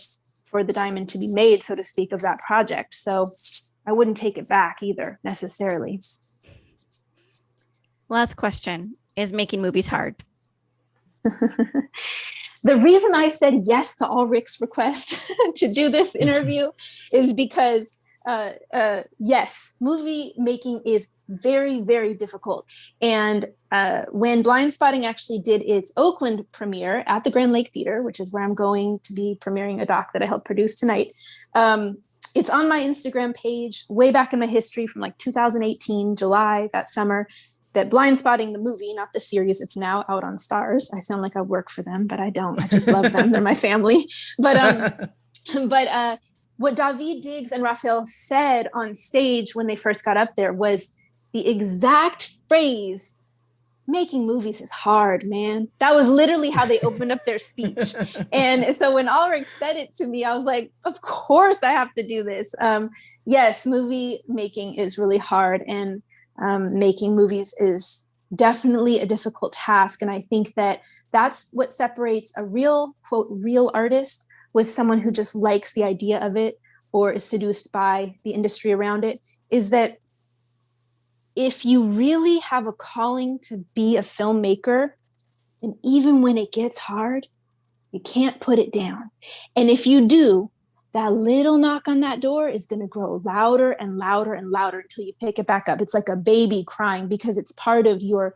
for the diamond to be made, so to speak, of that project. So I wouldn't take it back either necessarily. Last question. Is making movies hard? The reason I said yes to all Rick's requests to do this interview is because yes, movie making is very, very difficult. And when Blind Spotting actually did its Oakland premiere at the Grand Lake Theater, which is where I'm going to be premiering a doc that I helped produce tonight, it's on my Instagram page way back in my history from like 2018, July, that summer, that Blind Spotting, the movie, not the series, it's now out on Stars. I sound like I work for them, but I don't. I just love them. They're my family. But what David Diggs and Raphael said on stage when they first got up there was the exact phrase, "Making movies is hard, man." That was literally how they opened up their speech. And so when Ulrich said it to me, I was like, of course I have to do this. Yes, movie making is really hard, and making movies is definitely a difficult task. And I think that that's what separates a real, quote, real artist with someone who just likes the idea of it or is seduced by the industry around it, is that if you really have a calling to be a filmmaker, and even when it gets hard, you can't put it down. And if you do, that little knock on that door is going to grow louder and louder and louder until you pick it back up. It's like a baby crying because it's part of your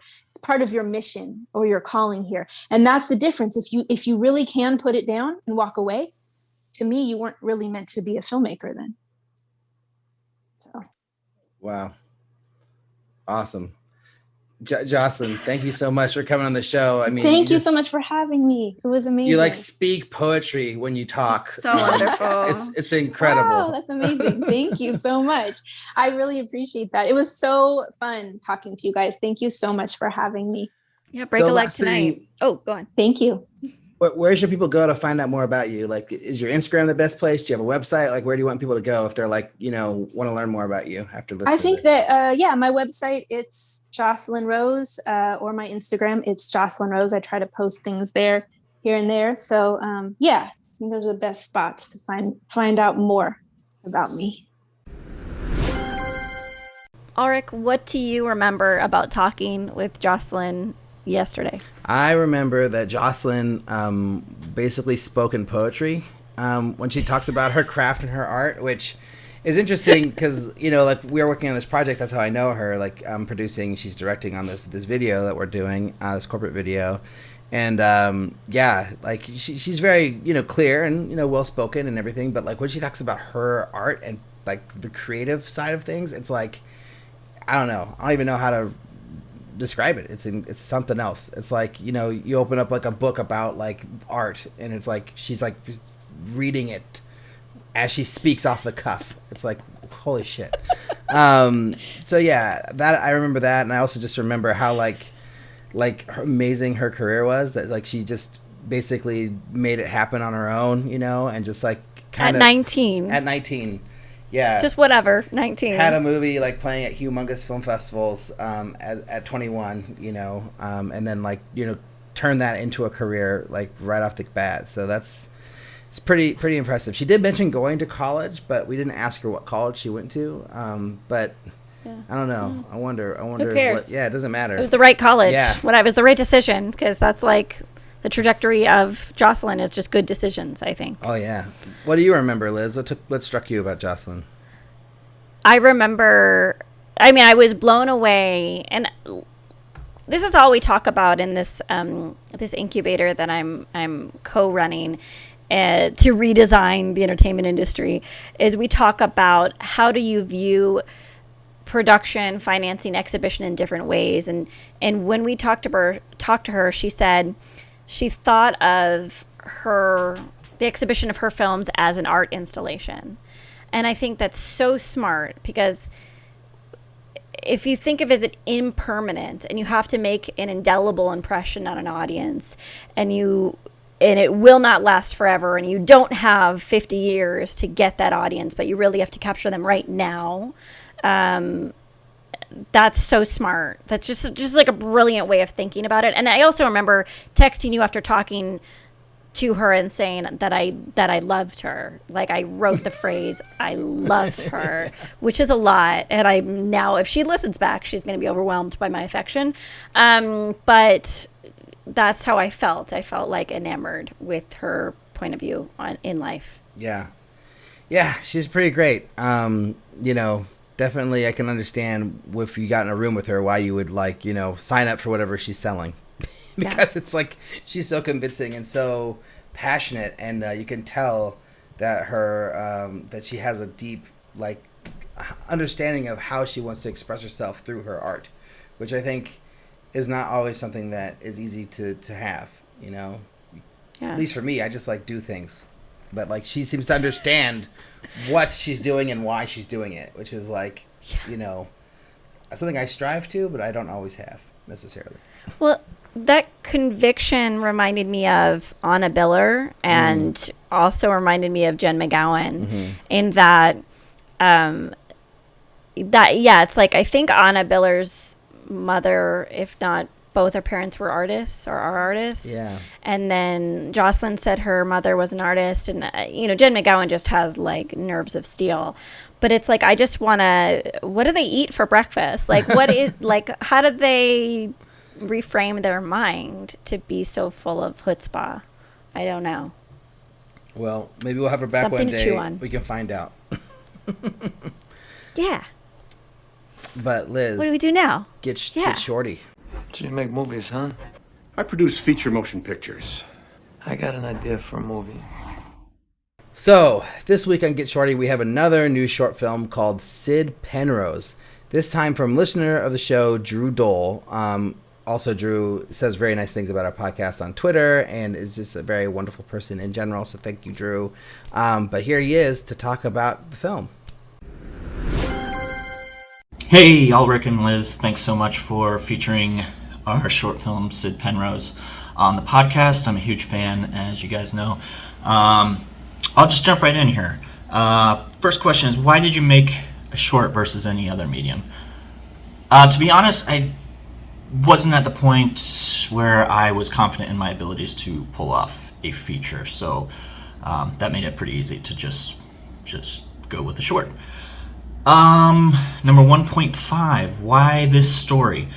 mission or your calling here. And that's the difference. If you really can put it down and walk away, to me, you weren't really meant to be a filmmaker then. So. Wow. Awesome. Joslyn, thank you so much for coming on the show. I mean, thank you so much for having me. It was amazing. You like speak poetry when you talk. So wonderful. It's incredible. Wow, that's amazing. Thank you so much. I really appreciate that. It was so fun talking to you guys. Thank you so much for having me. Yeah, break a leg tonight. Oh, go on. Thank you. Where should people go to find out more about you? Like, is your Instagram the best place? Do you have a website? Like, where do you want people to go if they're like, want to learn more about you after listening? I think that, my website, it's Joslyn Rose, or my Instagram, it's Joslyn Rose. I try to post things there, here and there. So, I think those are the best spots to find out more about me. Ulrich, what do you remember about talking with Joslyn yesterday? I remember that Joslyn basically spoke in poetry when she talks about her craft and her art, which is interesting because, like we are working on this project. That's how I know her. Like I'm producing, she's directing on this video that we're doing, this corporate video. And like she's very, clear and, well-spoken and everything. But like when she talks about her art and like the creative side of things, it's like, I don't know. I don't even know how to describe it. It's something else. It's like, you open up like a book about like art and it's like she's like just reading it as she speaks off the cuff. It's like, holy shit. So yeah, that I remember that. And I also just remember how like how amazing her career was, that like she just basically made it happen on her own, and just like kind of at 19. Yeah, just whatever. 19 had a movie like playing at humongous film festivals at 21, and then like turn that into a career like right off the bat. So it's pretty impressive. She did mention going to college, but we didn't ask her what college she went to. But yeah. I don't know. I wonder. Who cares? It doesn't matter. It was the right college. Yeah, it was the right decision, because that's like the trajectory of Joslyn is just good decisions, I think. Oh, yeah. What do you remember, Liz? What struck you about Joslyn? I remember, I was blown away. And this is all we talk about in this this incubator that I'm co-running to redesign the entertainment industry, is we talk about how do you view production, financing, exhibition in different ways. And when we talked to her, she said she thought of the exhibition of her films as an art installation. And I think that's so smart, because if you think of it as an impermanent and you have to make an indelible impression on an audience, and it will not last forever, and you don't have 50 years to get that audience, but you really have to capture them right now. That's so smart. That's just like a brilliant way of thinking about it. And I also remember texting you after talking to her and saying that I loved her. Like, I wrote the phrase, I love her, which is a lot. And I now, if she listens back, she's going to be overwhelmed by my affection. But that's how I felt. I felt like enamored with her point of view in life. Yeah. Yeah, she's pretty great. Definitely I can understand if you got in a room with her why you would sign up for whatever she's selling. Because it's like she's so convincing and so passionate, and you can tell that that she has a deep understanding of how she wants to express herself through her art, which I think is not always something that is easy to have. At least for me, I just do things, but she seems to understand what she's doing and why she's doing it, which is something I strive to, but I don't always have necessarily. Well, that conviction reminded me of Anna Biller, and also reminded me of Jen McGowan, in that it's I think Anna Biller's mother, if not both her parents, were artists or are artists. Yeah. And then Joslyn said her mother was an artist. And, Jen McGowan just has like nerves of steel. But it's like, I just want to, what do they eat for breakfast? Like, what is, like, how do they reframe their mind to be so full of chutzpah? I don't know. Well, maybe we'll have her back Something one to day. chew on. We can find out. Yeah. But Liz, What do we do now? get Yeah. Shorty. So you make movies, huh? I produce feature motion pictures. I got an idea for a movie. So, this week on Get Shorty, we have another new short film called Sid Penrose. This time from listener of the show, Drew Dole. Also, Drew says very nice things about our podcast on Twitter and is just a very wonderful person in general. So thank you, Drew. But here he is to talk about the film. Hey, Ulrich and Liz, thanks so much for featuring our short film, Sid Penrose, on the podcast. I'm a huge fan, as you guys know. I'll just jump right in here. First question is, why did you make a short versus any other medium? To be honest, I wasn't at the point where I was confident in my abilities to pull off a feature, so that made it pretty easy to just go with the short. Number 1.5, why this story?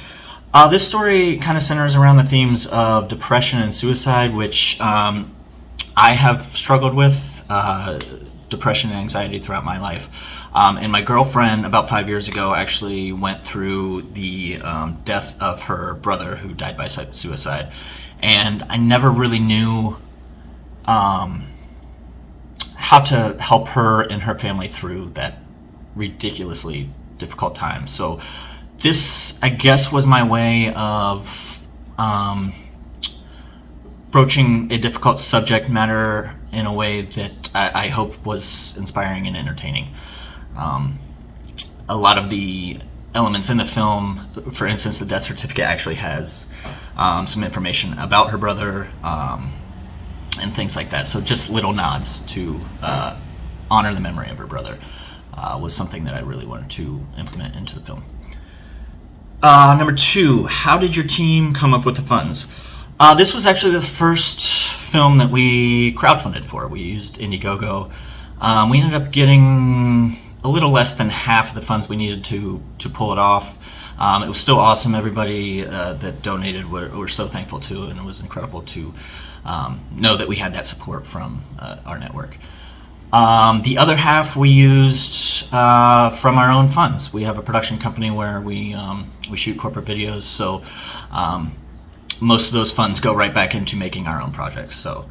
This story kind of centers around the themes of depression and suicide, which I have struggled with, depression and anxiety throughout my life. And my girlfriend, about 5 years ago, actually went through the death of her brother who died by suicide. And I never really knew how to help her and her family through that ridiculously difficult time. So this, I guess, was my way of broaching a difficult subject matter in a way that I hope was inspiring and entertaining. A lot of the elements in the film, for instance, the death certificate actually has some information about her brother and things like that. So just little nods to honor the memory of her brother was something that I really wanted to implement into the film. Number 2, how did your team come up with the funds? This was actually the first film that we crowdfunded for. We used Indiegogo. We ended up getting a little less than half of the funds we needed to pull it off. It was still awesome. Everybody that donated were so thankful to, and it was incredible to know that we had that support from our network. The other half we used from our own funds. We have a production company where we shoot corporate videos, so most of those funds go right back into making our own projects. So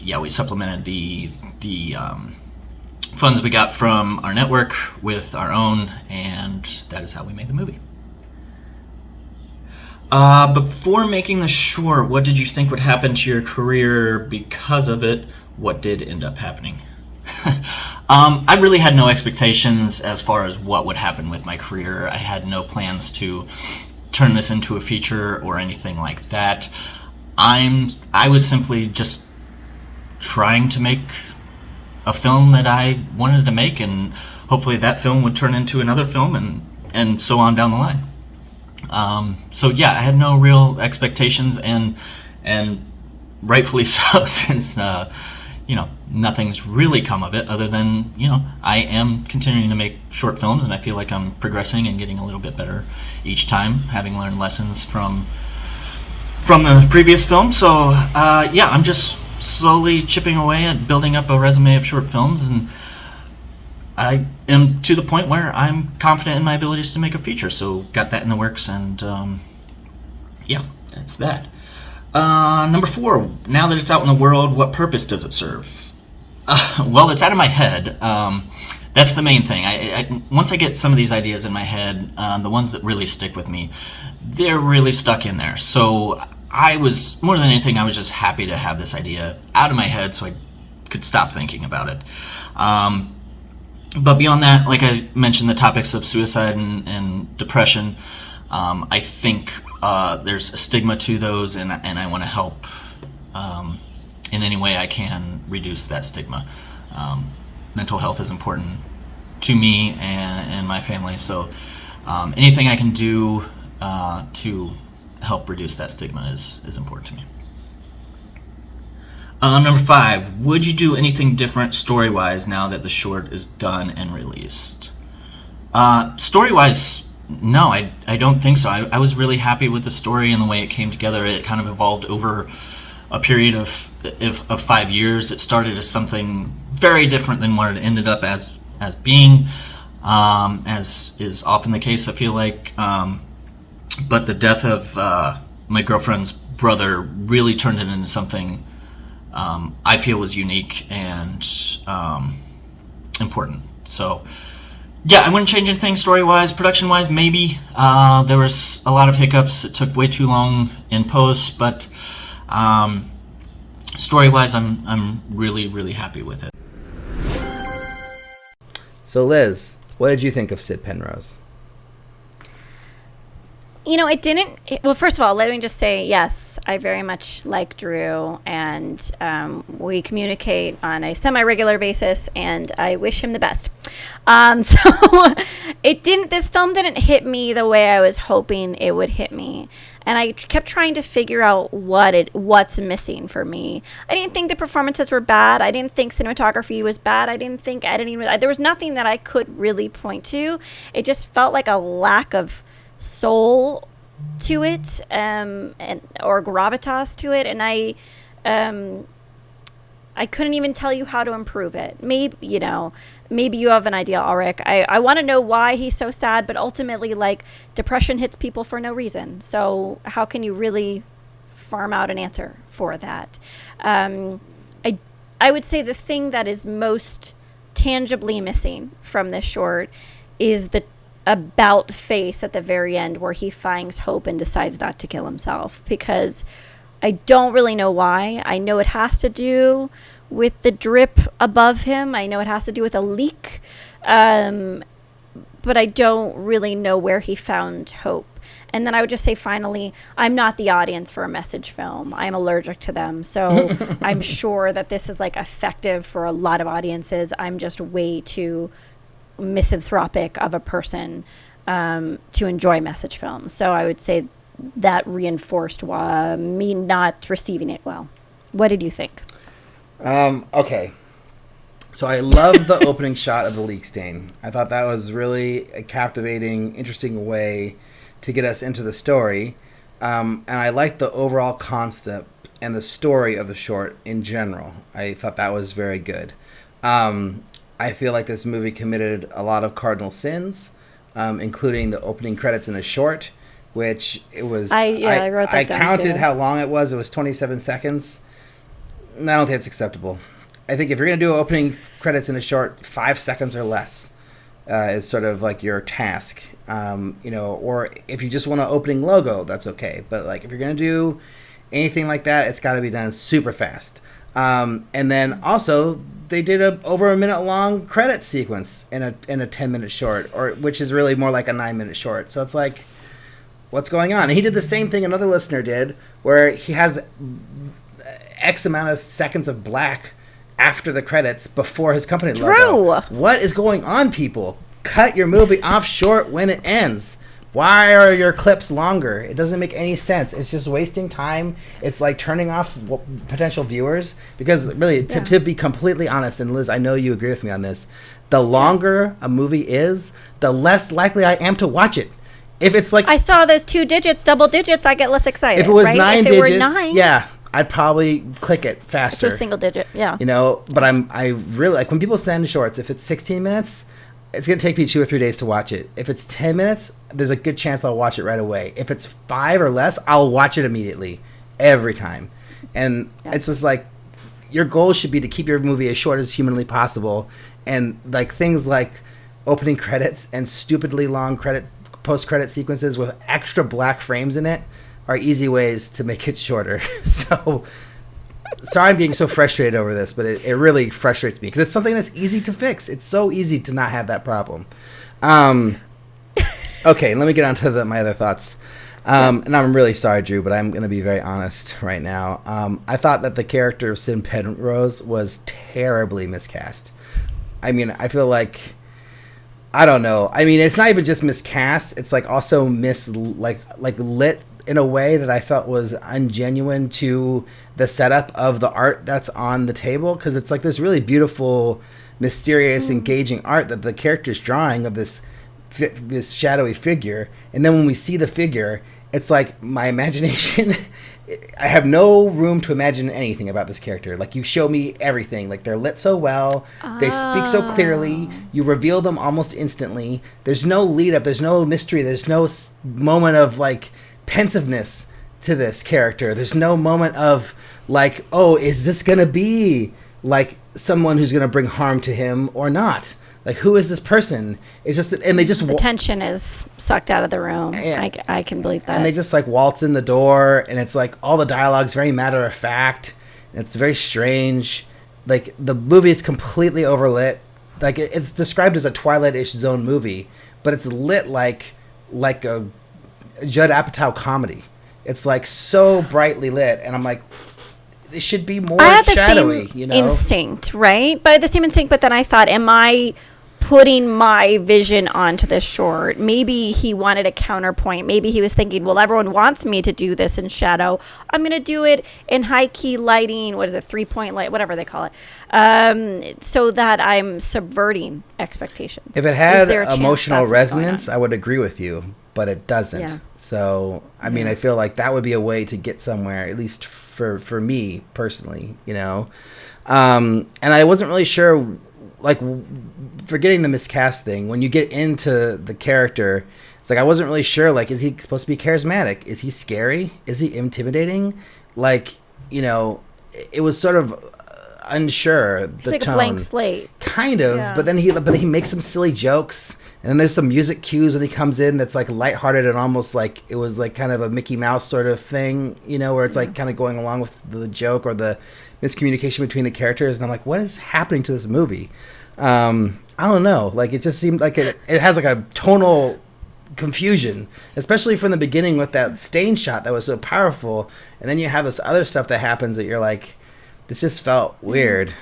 we supplemented the funds we got from our network with our own, and that is how we made the movie. Before making the short, what did you think would happen to your career because of it? What did end up happening? I really had no expectations as far as what would happen with my career. I had no plans to turn this into a feature or anything like that. I was simply just trying to make a film that I wanted to make, and hopefully that film would turn into another film, and so on down the line. I had no real expectations, and rightfully so, since nothing's really come of it other than I am continuing to make short films, and I feel like I'm progressing and getting a little bit better each time, having learned lessons from the previous film. So I'm just slowly chipping away at building up a resume of short films, and I am to the point where I'm confident in my abilities to make a feature. So got that in the works, and that's that. Number 4, now that it's out in the world, what purpose does it serve? Well, it's out of my head. That's the main thing. I once I get some of these ideas in my head, the ones that really stick with me, they're really stuck in there. So I was, more than anything, I was just happy to have this idea out of my head so I could stop thinking about it. But beyond that, like I mentioned, the topics of suicide and depression, I think there's a stigma to those, and I want to help in any way I can reduce that stigma. Mental health is important to me and my family, so anything I can do to help reduce that stigma is important to me. Number 5, would you do anything different story-wise now that the short is done and released? Story-wise, no, I don't think so. I was really happy with the story and the way it came together. It kind of evolved over a period of 5 years. It started as something very different than what it ended up as being, as is often the case, I feel like. But the death of my girlfriend's brother really turned it into something I feel was unique and important. So, yeah, I wouldn't change anything story-wise. Production-wise, maybe. There was a lot of hiccups. It took way too long in post, but story-wise, I'm really, really happy with it. So, Liz, what did you think of Sid Penrose? It didn't. Well, first of all, let me just say, yes, I very much like Drew, and we communicate on a semi-regular basis, and I wish him the best. So this film didn't hit me the way I was hoping it would hit me. And I kept trying to figure out what's missing for me. I didn't think the performances were bad. I didn't think cinematography was bad. I didn't think editing was, there was nothing that I could really point to. It just felt like a lack of soul to it, or gravitas to it, and I couldn't even tell you how to improve it. Maybe you have an idea, Ulrich. I want to know why he's so sad, but ultimately, like, depression hits people for no reason. So how can you really farm out an answer for that? I would say the thing that is most tangibly missing from this short is the about face at the very end where he finds hope and decides not to kill himself, because I don't really know why. I know it has to do with the drip above him. I know it has to do with a leak, but I don't really know where he found hope. And then I would just say, finally, I'm not the audience for a message film. I'm allergic to them. So I'm sure that this is like effective for a lot of audiences. I'm just way too misanthropic of a person to enjoy message films. So I would say that reinforced me not receiving it well. What did you think? Okay. So I love the opening shot of the leak stain. I thought that was really a captivating, interesting way to get us into the story. And I liked the overall concept and the story of the short in general. I thought that was very good. I feel like this movie committed a lot of cardinal sins, including the opening credits in a short, which it was... I wrote that down, counted too. how long it was. It was 27 seconds. I don't think it's acceptable. I think if you're going to do opening credits in a short, 5 seconds or less is sort of like your task. Or if you just want an opening logo, that's okay. But like if you're going to do anything like that, it's got to be done super fast. And then also they did over a minute long credit sequence in a 10-minute short, which is really more like a 9-minute short. So it's like, what's going on? And he did the same thing another listener did, where he has X amount of seconds of black after the credits before his company logo. What is going on, people? Cut your movie off short when it ends. Why are your clips longer? It doesn't make any sense. It's just wasting time. It's like turning off potential viewers. Because really, to be completely honest, and Liz, I know you agree with me on this, the longer a movie is, the less likely I am to watch it. If it's like... I saw those 2 digits, double digits, I get less excited. If it was right? 9 if digits, it were 9, yeah, I'd probably click it faster. To a single digit, yeah. But I really, like when people send shorts, if it's 16 minutes... it's going to take me 2 or 3 days to watch it. If it's 10 minutes, there's a good chance I'll watch it right away. If it's 5 or less, I'll watch it immediately, every time. And it's just like, your goal should be to keep your movie as short as humanly possible. And like things like opening credits and stupidly long post-credit sequences with extra black frames in it are easy ways to make it shorter. So... sorry I'm being so frustrated over this, but it really frustrates me because it's something that's easy to fix. It's so easy to not have that problem. Okay, let me get on to my other thoughts. And I'm really sorry, Drew, but I'm going to be very honest right now. I thought that the character of Sid Penrose was terribly miscast. I mean, I feel like I don't know. I mean, it's not even just miscast. It's like also like lit in a way that I felt was ungenuine to the setup of the art that's on the table, because it's like this really beautiful, mysterious, engaging art that the character's drawing of this shadowy figure, and then when we see the figure, it's like my imagination I have no room to imagine anything about this character. Like, you show me everything. Like, they're lit so well. They speak so clearly. You reveal them almost instantly. There's no lead up. There's no mystery. There's no moment of, like, pensiveness to this character. There's no moment of, like, oh, is this going to be, like, someone who's going to bring harm to him or not? Like, who is this person? It's just, and they just... The tension is sucked out of the room. Yeah. I can believe that. And they just, like, waltz in the door, and it's, like, all the dialogue's very matter-of-fact, and it's very strange. Like, the movie is completely overlit. Like, it's described as a Twilight-ish Zone movie, but it's lit like a Judd Apatow comedy. It's, like, so brightly lit, and I'm like... It should be more shadowy, you know? Instinct, right? But the same instinct, but then I thought, am I putting my vision onto this short? Maybe he wanted a counterpoint. Maybe he was thinking, well, everyone wants me to do this in shadow. I'm going to do it in high-key lighting. What is it? 3-point light, whatever they call it. So that I'm subverting expectations. If it had emotional resonance, I would agree with you, but it doesn't. Yeah. So, I mean, I feel like that would be a way to get somewhere, at least for me personally, you know. And I wasn't really sure, like, forgetting the miscast thing, when you get into the character, it's like I wasn't really sure, like, is he supposed to be charismatic? Is he scary? Is he intimidating? Like, you know, it was sort of unsure, the it's like tone. A blank slate. Kind of, yeah. But then he makes some silly jokes. And then there's some music cues when he comes in that's like lighthearted and almost like it was like kind of a Mickey Mouse sort of thing, you know, where it's like kind of going along with the joke or the miscommunication between the characters. And I'm like, what is happening to this movie? I don't know. Like, it just seemed like it has like a tonal confusion, especially from the beginning with that stain shot that was so powerful. And then you have this other stuff that happens that you're like, this just felt weird.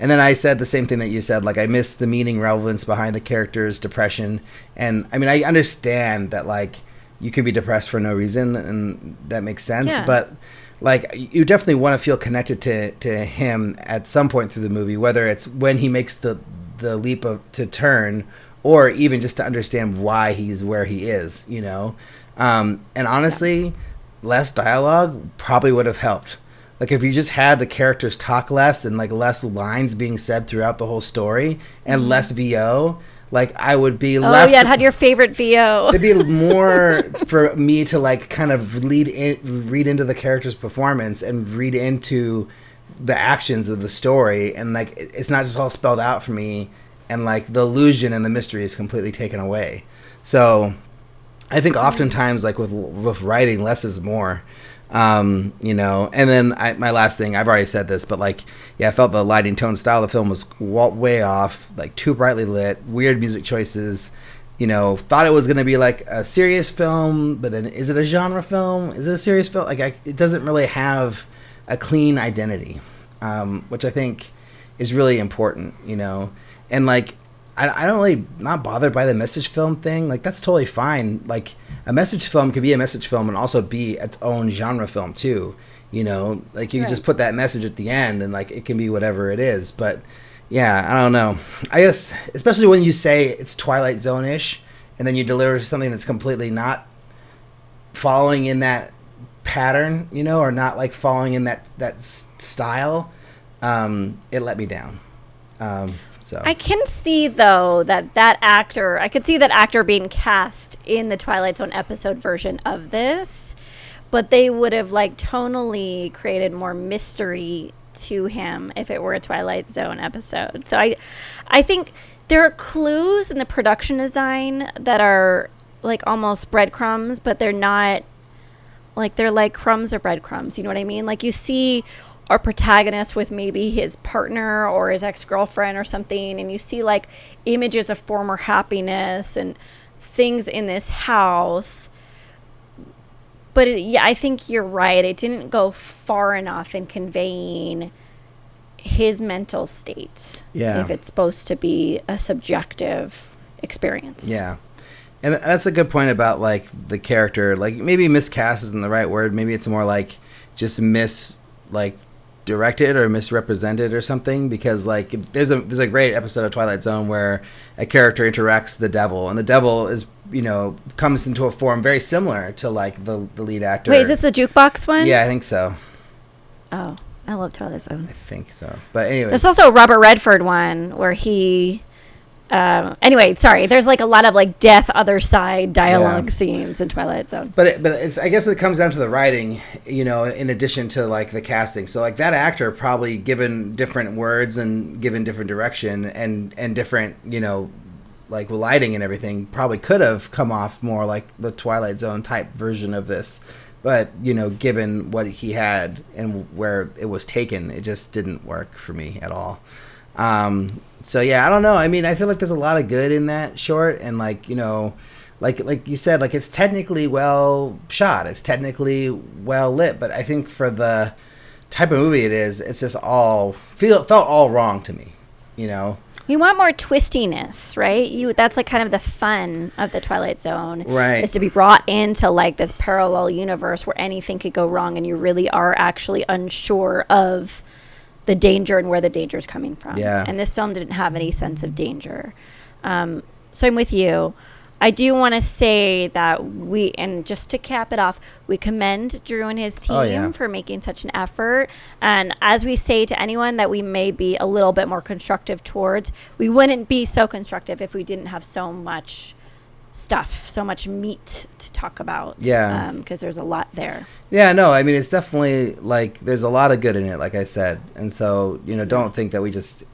And then I said the same thing that you said, like, I missed the meaning relevance behind the character's depression. And, I mean, I understand that, like, you can be depressed for no reason, and that makes sense. Yeah. But, like, you definitely want to feel connected to him at some point through the movie, whether it's when he makes the leap to turn, or even just to understand why he's where he is, you know? And honestly, less dialogue probably would have helped. Like, if you just had the characters talk less and, like, less lines being said throughout the whole story and less VO, like, I would be left... Oh, yeah, it had your favorite VO. It'd be more for me to, like, kind of read into the character's performance and read into the actions of the story. And, like, it's not just all spelled out for me. And, like, the illusion and the mystery is completely taken away. So, I think oftentimes, like, with writing, less is more. You know, and then my last thing, I've already said this, but like, yeah, I felt the lighting, tone, style of the film was way off, like too brightly lit, weird music choices, you know, thought it was going to be like a serious film, but then is it a genre film? Is it a serious film? Like, it doesn't really have a clean identity, which I think is really important, you know, and like, I don't really not bothered by the message film thing. Like, that's totally fine. Like, a message film can be a message film and also be its own genre film too. You know, like, you can just put that message at the end and like it can be whatever it is. But yeah, I don't know. I guess especially when you say it's Twilight Zone-ish and then you deliver something that's completely not following in that pattern, you know, or not like following in that style. It let me down. So I can see though that actor being cast in the Twilight Zone episode version of this, but they would have like tonally created more mystery to him if it were a Twilight Zone episode. So I think there are clues in the production design that are like almost breadcrumbs, but they're not like, they're like crumbs or breadcrumbs. You know what I mean? Like, you see our protagonist with maybe his partner or his ex-girlfriend or something, and you see like images of former happiness and things in this house. But yeah, I think you're right. It didn't go far enough in conveying his mental state. Yeah. If it's supposed to be a subjective experience. Yeah. And that's a good point about, like, the character. Like, maybe miscast isn't the right word. Maybe it's more like just directed or misrepresented or something. Because, like, there's a great episode of Twilight Zone where a character interacts with the devil. And the devil is, comes into a form very similar to, like, the lead actor. Wait, is this the jukebox one? Yeah, I think so. Oh, I love Twilight Zone. I think so. But anyway. There's also a Robert Redford one where he... anyway, sorry. There's like a lot of like death, other side dialogue scenes in Twilight Zone. But it's, I guess it comes down to the writing, in addition to like the casting. So like that actor probably given different words and given different direction and different, like lighting and everything probably could have come off more like the Twilight Zone type version of this. But, given what he had and where it was taken, it just didn't work for me at all. So yeah, I don't know. I mean, I feel like there's a lot of good in that short, and like like you said, like it's technically well shot, it's technically well lit, but I think for the type of movie it is, it's just felt all wrong to me. We want more twistiness, right? That's like kind of the fun of the Twilight Zone, right? Is to be brought into like this parallel universe where anything could go wrong, and you really are actually unsure of the danger and where the danger is coming from. Yeah. And this film didn't have any sense of danger. So I'm with you. I do want to say that and just to cap it off, we commend Drew and his team for making such an effort. And as we say to anyone that we may be a little bit more constructive towards, we wouldn't be so constructive if we didn't have so much stuff, so much meat to talk about. Yeah. Because there's a lot there. Yeah, no, I mean, it's definitely like there's a lot of good in it, like I said. And so, don't think that we just,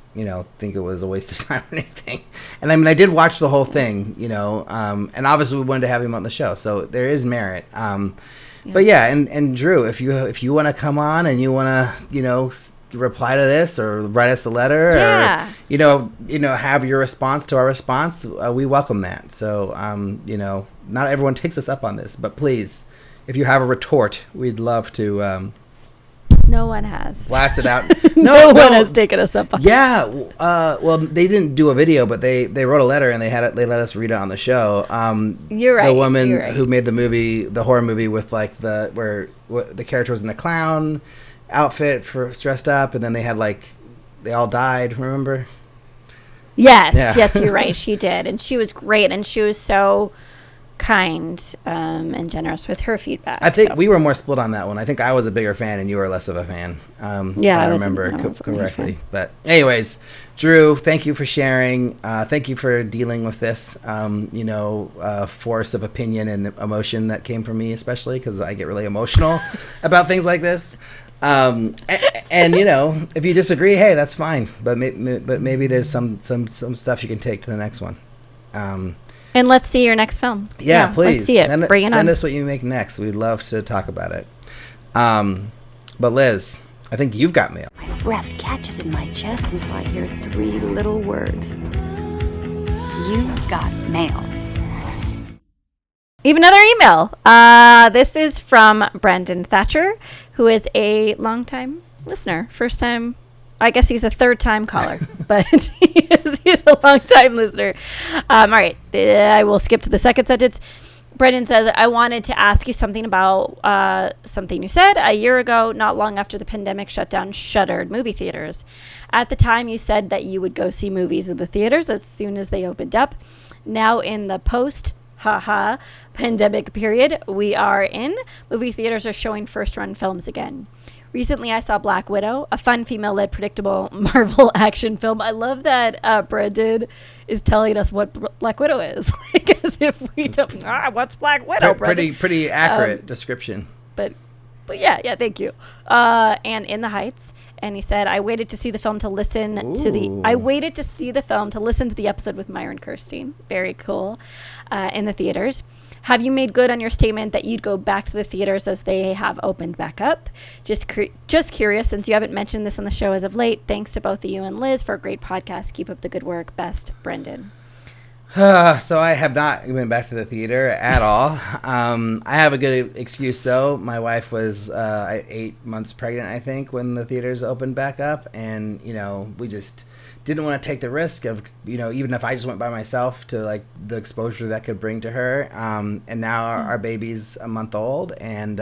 think it was a waste of time or anything. And I mean, I did watch the whole thing, and obviously we wanted to have him on the show. So there is merit. But yeah, and Drew, if you want to come on and you want to, reply to this or write us a letter or have your response to our response, we welcome that. So not everyone takes us up on this, but please, if you have a retort, we'd love to no one has blast it out. no one has taken us up on it. Well, they didn't do a video, but they wrote a letter and they let us read it on the show. You're right. The woman who made the horror movie with like where the character was in a clown outfit dressed up, and then they all died, remember? Yes, you're right, she did, and she was great, and she was so kind and generous with her feedback. I think we were more split on that one. I think I was a bigger fan and you were less of a fan. If I remember correctly. But anyways, Drew, thank you for sharing. Thank you for dealing with this force of opinion and emotion that came from me, especially because I get really emotional about things like this. And if you disagree, hey, that's fine. But maybe there's some stuff you can take to the next one. And let's see your next film. Yeah, please. Let's see it. Send us what you make next. We'd love to talk about it. But Liz, I think you've got mail. My breath catches in my chest until I hear 3 little words. You got mail. Even another email. This is from Brendan Thatcher, who is a longtime listener. First time, I guess he's a third-time caller, but he's a long-time listener. All right, I will skip to the second sentence. Brendan says, I wanted to ask you something about something you said a year ago, not long after the pandemic shut down shuttered movie theaters. At the time, you said that you would go see movies in the theaters as soon as they opened up. Now in the pandemic period we are in, movie theaters are showing first-run films again. Recently, I saw Black Widow, a fun, female-led, predictable Marvel action film. I love that Brendan is telling us what Black Widow is. Like, as if we don't... what's Black Widow, Brendan? Pretty accurate description. But yeah, thank you. And In the Heights. And he said, I waited to see the film to listen to the episode with Myron Kirstein. Very cool. In the theaters. Have you made good on your statement that you'd go back to the theaters as they have opened back up? Just curious, since you haven't mentioned this on the show as of late. Thanks to both of you and Liz for a great podcast. Keep up the good work. Best, Brendan. So I have not been back to the theater at all. I have a good excuse though. My wife was 8 months pregnant, I think, when the theaters opened back up, and we just didn't want to take the risk of even if I just went by myself to like the exposure that could bring to her. And now our baby's a month old, and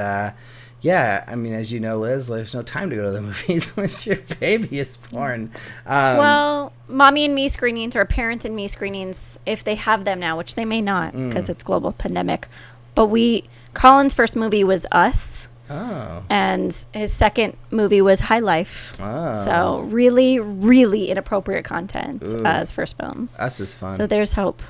yeah, I mean, as you know, Liz, there's no time to go to the movies once your baby is born. Well, mommy and me screenings or parent and me screenings, if they have them now, which they may not because it's global pandemic. But Colin's first movie was Us. Oh. And his second movie was High Life. Oh. So really, really inappropriate content as first films. Us is fun. So there's hope.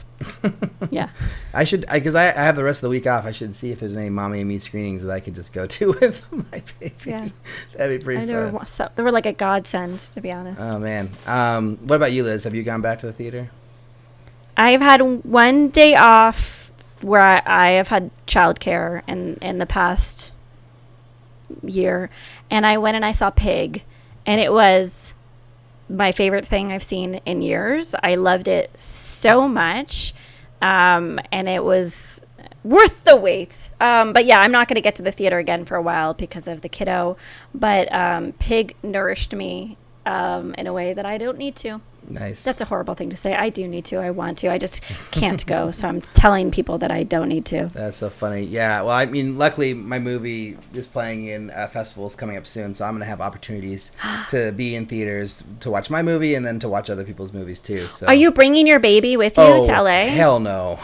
Yeah. I should, because I have the rest of the week off. I should see if there's any mommy and me screenings that I could just go to with my baby. Yeah. That'd be pretty fun. They were like a godsend, to be honest. Oh, man. What about you, Liz? Have you gone back to the theater? I've had one day off where I have had childcare in the past year, and I went and I saw Pig, and it was my favorite thing I've seen in years. I loved it so much, and it was worth the wait. But yeah, I'm not going to get to the theater again for a while because of the kiddo, but Pig nourished me in a way that I don't need to. Nice. That's a horrible thing to say. I do need to. I want to. I just can't go. So I'm telling people that I don't need to. That's so funny. Yeah. Well, I mean, luckily my movie is playing in festivals coming up soon, so I'm going to have opportunities to be in theaters to watch my movie and then to watch other people's movies too. So. Are you bringing your baby with you to LA? Hell no.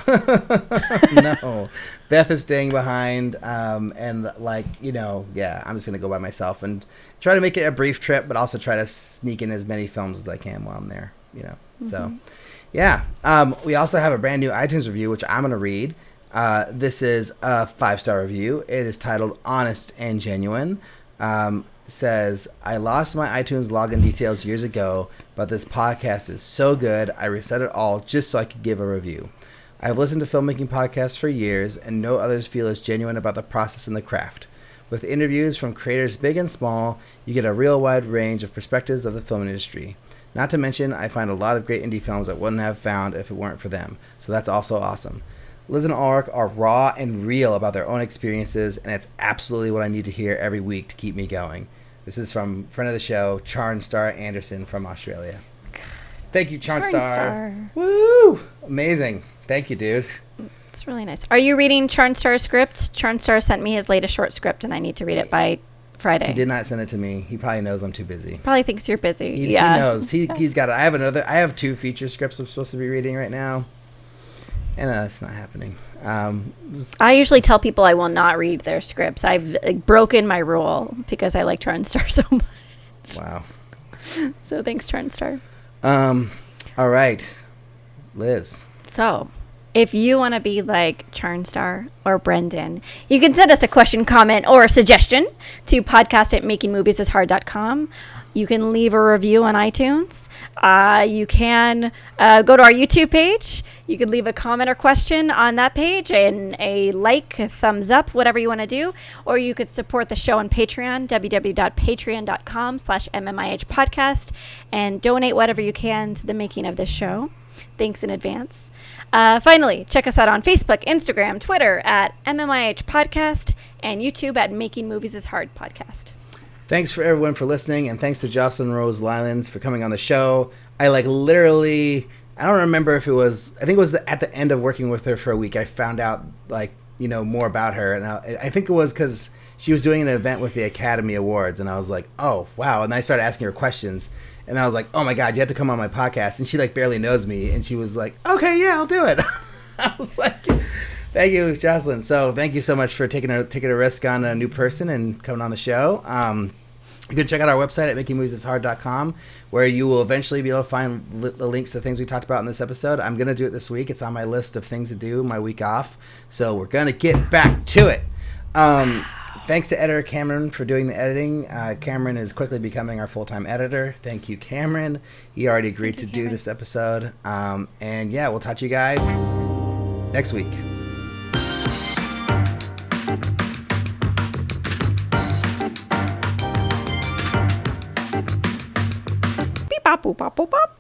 No. Beth is staying behind, and yeah, I'm just going to go by myself and try to make it a brief trip, but also try to sneak in as many films as I can while I'm there, So, yeah. We also have a brand new iTunes review, which I'm going to read. This is a 5-star review. It is titled Honest and Genuine. Says, I lost my iTunes login details years ago, but this podcast is so good, I reset it all just so I could give a review. I've listened to filmmaking podcasts for years, and no others feel as genuine about the process and the craft. With interviews from creators big and small, you get a real wide range of perspectives of the film industry. Not to mention, I find a lot of great indie films I wouldn't have found if it weren't for them, so that's also awesome. Liz and Ulrich are raw and real about their own experiences, and it's absolutely what I need to hear every week to keep me going. This is from friend of the show, Charnstar Anderson from Australia. Thank you, Charnstar. Woo! Amazing. Thank you, dude. It's really nice. Are you reading Charnstar's script? Charnstar sent me his latest short script, and I need to read it by Friday. He did not send it to me. He probably knows I'm too busy. Probably thinks you're busy. He knows. He's got it. I have 2 feature scripts I'm supposed to be reading right now, and it's not happening. I usually tell people I will not read their scripts. I've broken my rule because I like Charnstar so much. Wow. So thanks, Charnstar. All right, Liz. So, if you want to be like Charnstar or Brendan, you can send us a question, comment, or a suggestion to podcast@makingmoviesishard.com. You can leave a review on iTunes. You can go to our YouTube page. You could leave a comment or question on that page and a thumbs up, whatever you want to do. Or you could support the show on Patreon, www.patreon.com/MMIH podcast, and donate whatever you can to the making of this show. Thanks in advance. Finally, check us out on Facebook, Instagram, Twitter at MMIH Podcast, and YouTube at Making Movies is Hard Podcast. Thanks for everyone for listening, and thanks to Joslyn Rose Lyons for coming on the show. I literally, I don't remember if it was, I think it was at the end of working with her for a week, I found out more about her, and I think it was because she was doing an event with the Academy Awards, and I was like, oh, wow, and I started asking her questions. And I was like, oh my God, you have to come on my podcast. And she barely knows me. And she was like, okay, yeah, I'll do it. I was like, thank you, Joslyn. So thank you so much for taking a risk on a new person and coming on the show. You can check out our website at makingmoviesishard.com, where you will eventually be able to find the links to things we talked about in this episode. I'm going to do it this week. It's on my list of things to do my week off. So we're going to get back to it. Thanks to editor Cameron for doing the editing. Cameron is quickly becoming our full-time editor. Thank you, Cameron. He already agreed to do this episode. And yeah, we'll talk to you guys next week. Beep, bop, boop, bop, boop, bop.